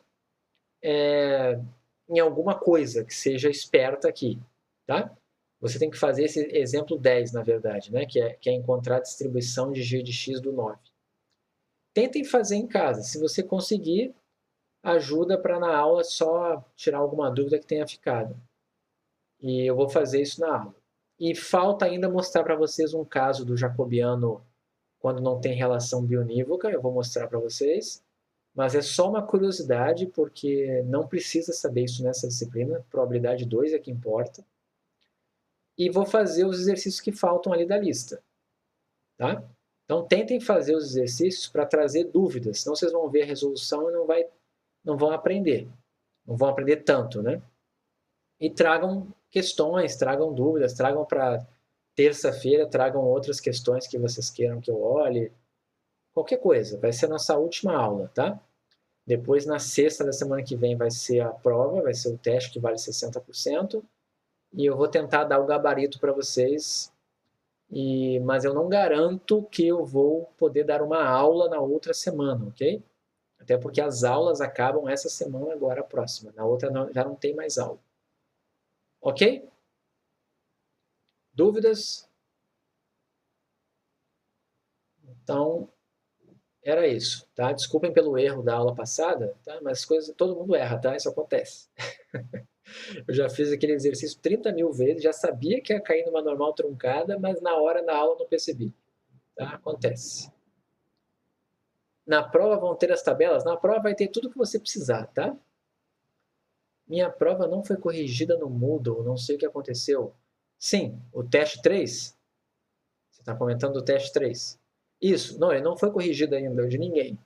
em alguma coisa que seja esperta aqui. Tá? Você tem que fazer esse exemplo 10, na verdade, né? que é encontrar a distribuição de g de x do 9. Tentem fazer em casa. Se você conseguir, ajuda para na aula só tirar alguma dúvida que tenha ficado. E eu vou fazer isso na aula. E falta ainda mostrar para vocês um caso do jacobiano quando não tem relação bionívoca. Eu vou mostrar para vocês. Mas é só uma curiosidade, porque não precisa saber isso nessa disciplina. Probabilidade 2 é que importa. E vou fazer os exercícios que faltam ali da lista. Tá? Então, tentem fazer os exercícios para trazer dúvidas, senão vocês vão ver a resolução e não vão aprender. Não vão aprender tanto, né? E tragam questões, tragam dúvidas, tragam para terça-feira, tragam outras questões que vocês queiram que eu olhe. Qualquer coisa, vai ser a nossa última aula, tá? Depois, na sexta da semana que vem, vai ser a prova, vai ser o teste que vale 60%. E eu vou tentar dar o gabarito para vocês, mas eu não garanto que eu vou poder dar uma aula na outra semana, ok? Até porque as aulas acabam essa semana agora, a próxima. Na outra já não tem mais aula. Ok? Dúvidas? Então, era isso, tá? Desculpem pelo erro da aula passada, tá? Mas coisas, todo mundo erra, tá? Isso acontece. Eu já fiz aquele exercício 30 mil vezes, já sabia que ia cair numa normal truncada, mas na hora, na aula, não percebi. Tá? Acontece. Na prova vão ter as tabelas? Na prova vai ter tudo que você precisar, tá? Minha prova não foi corrigida no Moodle, não sei o que aconteceu. Sim, o teste 3. Você está comentando o teste 3. Isso, não, ele não foi corrigido ainda, de ninguém.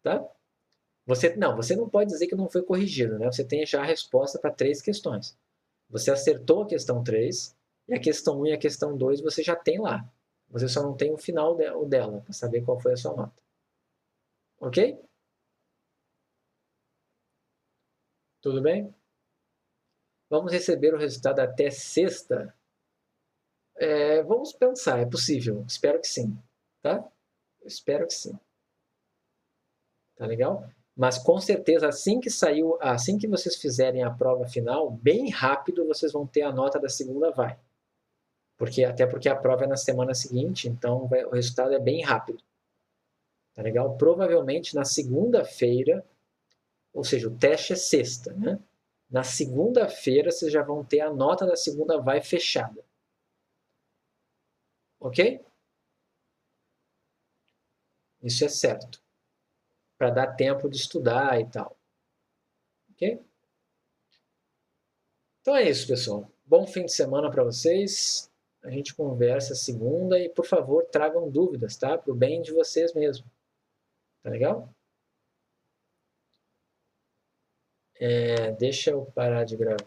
Tá? Você não pode dizer que não foi corrigido, né? Você tem já a resposta para 3 questões. Você acertou a questão 3, e a questão 1 e a questão 2 você já tem lá. Você só não tem o final dela, para saber qual foi a sua nota. Ok? Tudo bem? Vamos receber o resultado até sexta? Vamos pensar, é possível. Espero que sim. Tá? Espero que sim. Tá legal? Mas com certeza, assim que vocês fizerem a prova final, bem rápido vocês vão ter a nota da segunda vai. Até porque a prova é na semana seguinte, então o resultado é bem rápido. Tá legal? Provavelmente na segunda-feira, ou seja, o teste é sexta, né? Na segunda-feira vocês já vão ter a nota da segunda vai fechada. Ok? Isso é certo. Para dar tempo de estudar e tal. Ok? Então é isso, pessoal. Bom fim de semana para vocês. A gente conversa segunda e, por favor, tragam dúvidas, tá? Para o bem de vocês mesmo. Tá legal? Deixa eu parar de gravar.